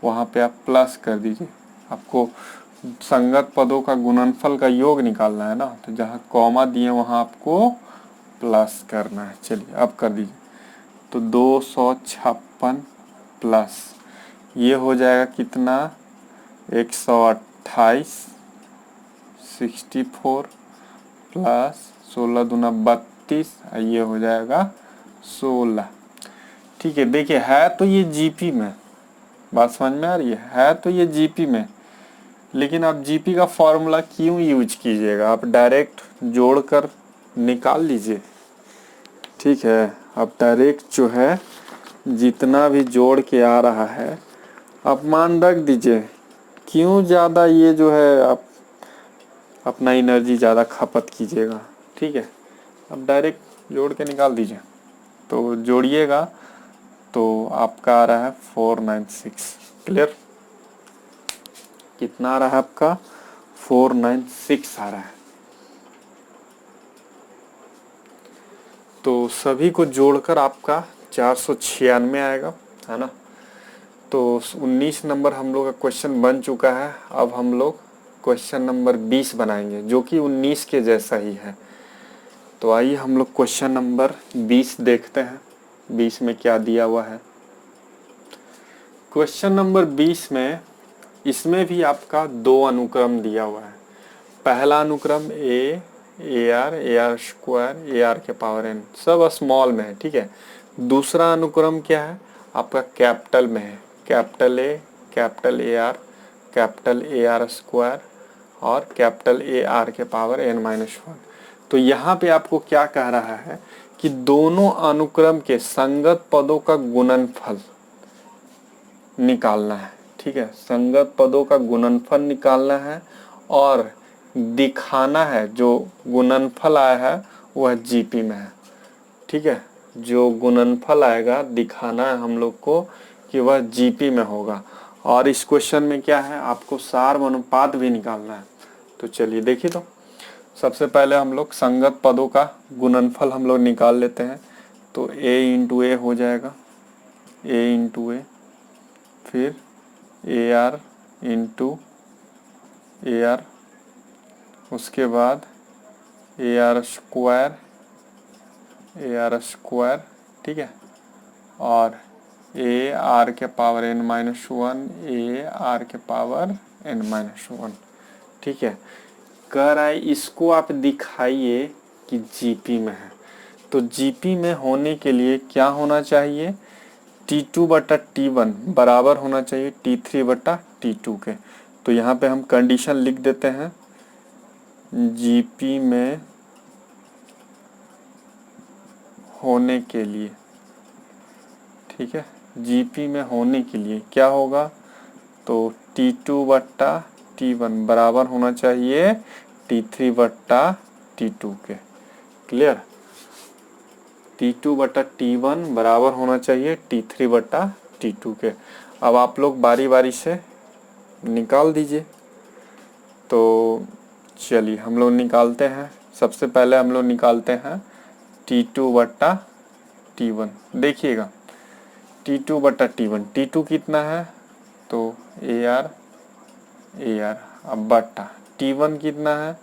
वहाँ पे आप प्लस कर दीजिए। आपको संगत पदों का गुणनफल का योग निकालना है ना, तो जहाँ कॉमा दिए वहाँ आपको प्लस करना है। चलिए अब कर दीजिए, तो 256 प्लस ये हो जाएगा कितना, 128, 64 प्लस 16 दूना 32, ये हो जाएगा 16, ठीक है। देखिए है तो ये जीपी में, बात समझ में आ रही है तो ये जीपी में, लेकिन आप जीपी का फॉर्मूला क्यों यूज कीजिएगा, आप डायरेक्ट जोड़कर निकाल लीजिए, ठीक है। आप डायरेक्ट जो है जितना भी जोड़ के आ रहा है आप मान रख दीजिए, क्यों ज़्यादा ये जो है आप अपना एनर्जी ज़्यादा खपत कीजिएगा, ठीक है। अब डायरेक्ट जोड़ के निकाल दीजिए, तो जोड़िएगा तो आपका आ रहा है 496, क्लियर। कितना आ रहा है आपका, 496 आ रहा है। तो सभी को जोड़कर आपका 496 आएगा, है ना। तो 19 नंबर हम लोग का क्वेश्चन बन चुका है। अब हम लोग क्वेश्चन नंबर 20 बनाएंगे जो कि 19 के जैसा ही है। तो आइए हम लोग क्वेश्चन नंबर 20 देखते हैं, 20 में क्या दिया हुआ है। क्वेश्चन नंबर 20 में इसमें भी आपका 2 अनुक्रम दिया हुआ है। पहला अनुक्रम A R square A R के पावर एन, सब स्मॉल में है, ठीक है। दूसरा अनुक्रम क्या है आपका, कैपिटल में है, कैपिटल ए आर स्क्वायर और कैपिटल ए आर के पावर n-1। तो यहाँ पे आपको क्या कह रहा है कि दोनों अनुक्रम के संगत पदों का गुणनफल निकालना है, ठीक है। संगत पदों का गुणनफल निकालना है और दिखाना है जो गुणनफल आया है वह जीपी में है, ठीक है। जो गुणनफल आएगा दिखाना है हम लोग को कि वह जीपी में होगा। और इस क्वेश्चन में क्या है, आपको सार अनुपात भी निकालना है। तो चलिए देखिए, तो सबसे पहले हम लोग संगत पदों का गुणनफल हम लोग निकाल लेते हैं। तो a इंटू ए हो जाएगा, a इंटू ए, फिर A R into A R, उसके बाद AR², ठीक है, और AR के पावर n-1 AR के पावर n-1, ठीक है। कह रहा है इसको आप दिखाइए कि जीपी में है। तो जीपी में होने के लिए क्या होना चाहिए, T2/T1 बराबर होना चाहिए T3/T2 के। तो यहाँ पे हम कंडीशन लिख देते हैं, जीपी में होने के लिए, ठीक है, जीपी में होने के लिए क्या होगा, तो T2/T1 बराबर होना चाहिए T3/T2 के। क्लियर, T2/T1 बराबर होना चाहिए T3/T2 के। अब आप लोग बारी बारी से निकाल दीजिए। तो चलिए हम लोग निकालते हैं। सबसे पहले हम लोग निकालते हैं T2/T1। देखिएगा T2/T1, T2 कितना है, तो AR अब बटा T1 कितना है,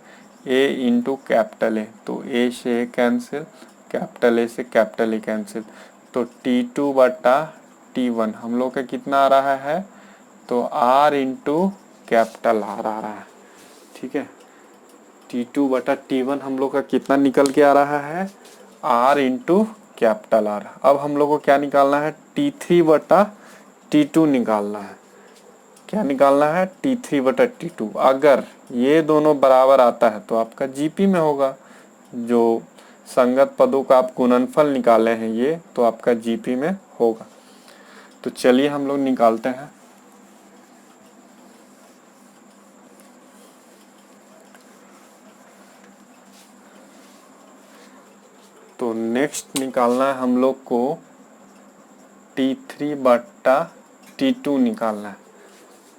A इंटू कैपिटल A, तो A से A कैंसिल, कैपिटल A से कैपिटल A कैंसिल, तो T2/T1 हम लोग का कितना आ रहा है, तो R इंटू कैपिटल R आ रहा है, ठीक है। T2/T1 हम लोग का कितना निकल के आ रहा है, R इंटू कैपिटल R। अब हम लोग को क्या निकालना है, T3/T2 निकालना है। क्या निकालना है, T3/T2। अगर ये दोनों बराबर आता है तो आपका जीपी में होगा। जो संगत पदों का आप गुणनफल निकाले हैं ये, तो आपका जीपी में होगा। तो चलिए हम लोग निकालते हैं। तो नेक्स्ट निकालना है हम लोग को T3/T2 निकालना है,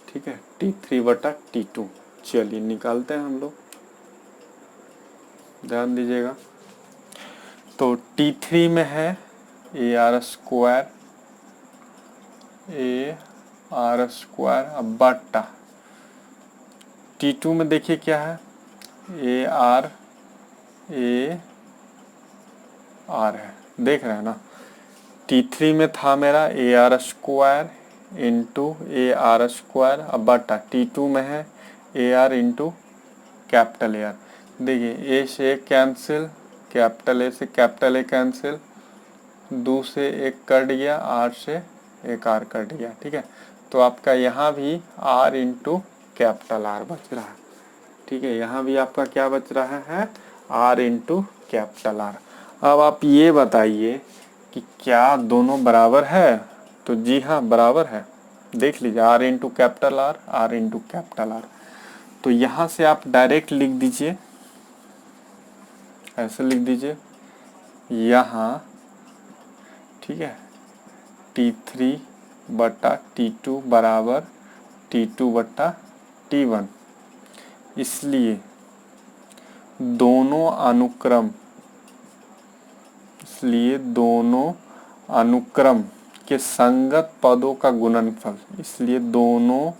ठीक है, T3/T2। चलिए निकालते हैं हम लोग, ध्यान दीजिएगा। तो T3 में है AR² अब बटा T2 में देखिए क्या है, AR है, देख रहे हैं ना। T3 में था मेरा AR² इंटू AR² अब बटा T2 में है AR इंटू कैपिटल AR। देखिए A से एक कैंसिल, कैपिटल A से कैपिटल A कैंसिल, 2 से एक कट गया, R से एक R कट गया, ठीक है। तो आपका यहाँ भी R इंटू कैपिटल R बच रहा है, ठीक है। यहाँ भी आपका क्या बच रहा है, R इंटू कैपिटल R। अब आप ये बताइए कि क्या दोनों बराबर है, तो जी हाँ बराबर है। देख लीजिए R into capital R, R into capital R। तो यहाँ से आप डायरेक्ट लिख दीजिए, ऐसे लिख दीजिए यहाँ, ठीक है, T3/T2 बराबर T2/T1। इसलिए दोनों अनुक्रम के संगत पदों का गुणनफल, इसलिए दोनों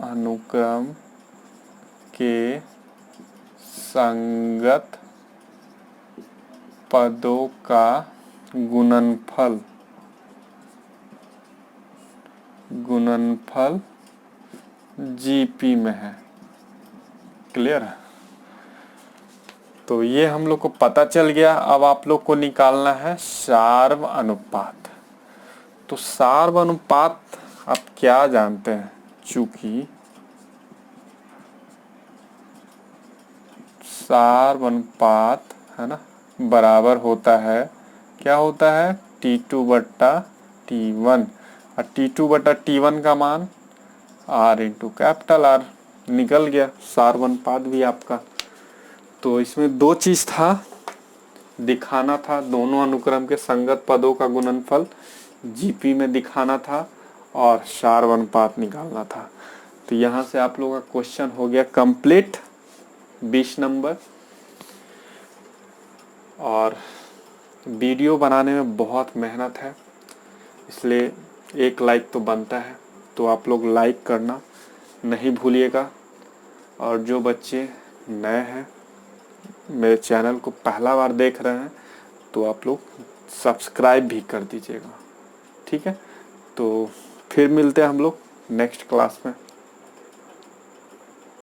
अनुक्रम के संगत पदों का गुणनफल जीपी में है। क्लियर है, तो ये हम लोग को पता चल गया। अब आप लोग को निकालना है सार्व अनुपात। तो सार्व अनुपात आप क्या जानते हैं, चूंकि सार्व अनुपात है ना बराबर होता है, क्या होता है, T2/T1, और T2/T1 का मान R इंटू कैपिटल R। निकल गया सार्व अनुपात भी आपका। तो इसमें दो चीज था, दिखाना था दोनों अनुक्रम के संगत पदों का गुणनफल जीपी में दिखाना था, और सार्व अनुपात निकालना था। तो यहाँ से आप लोगों का क्वेश्चन हो गया कंप्लीट, 20 नंबर। और वीडियो बनाने में बहुत मेहनत है, इसलिए एक लाइक तो बनता है, तो आप लोग लाइक करना नहीं भूलिएगा। और जो बच्चे नए हैं मेरे चैनल को पहला बार देख रहे हैं तो आप लोग सब्सक्राइब भी कर दीजिएगा, ठीक है। तो फिर मिलते हैं हम लोग नेक्स्ट क्लास में।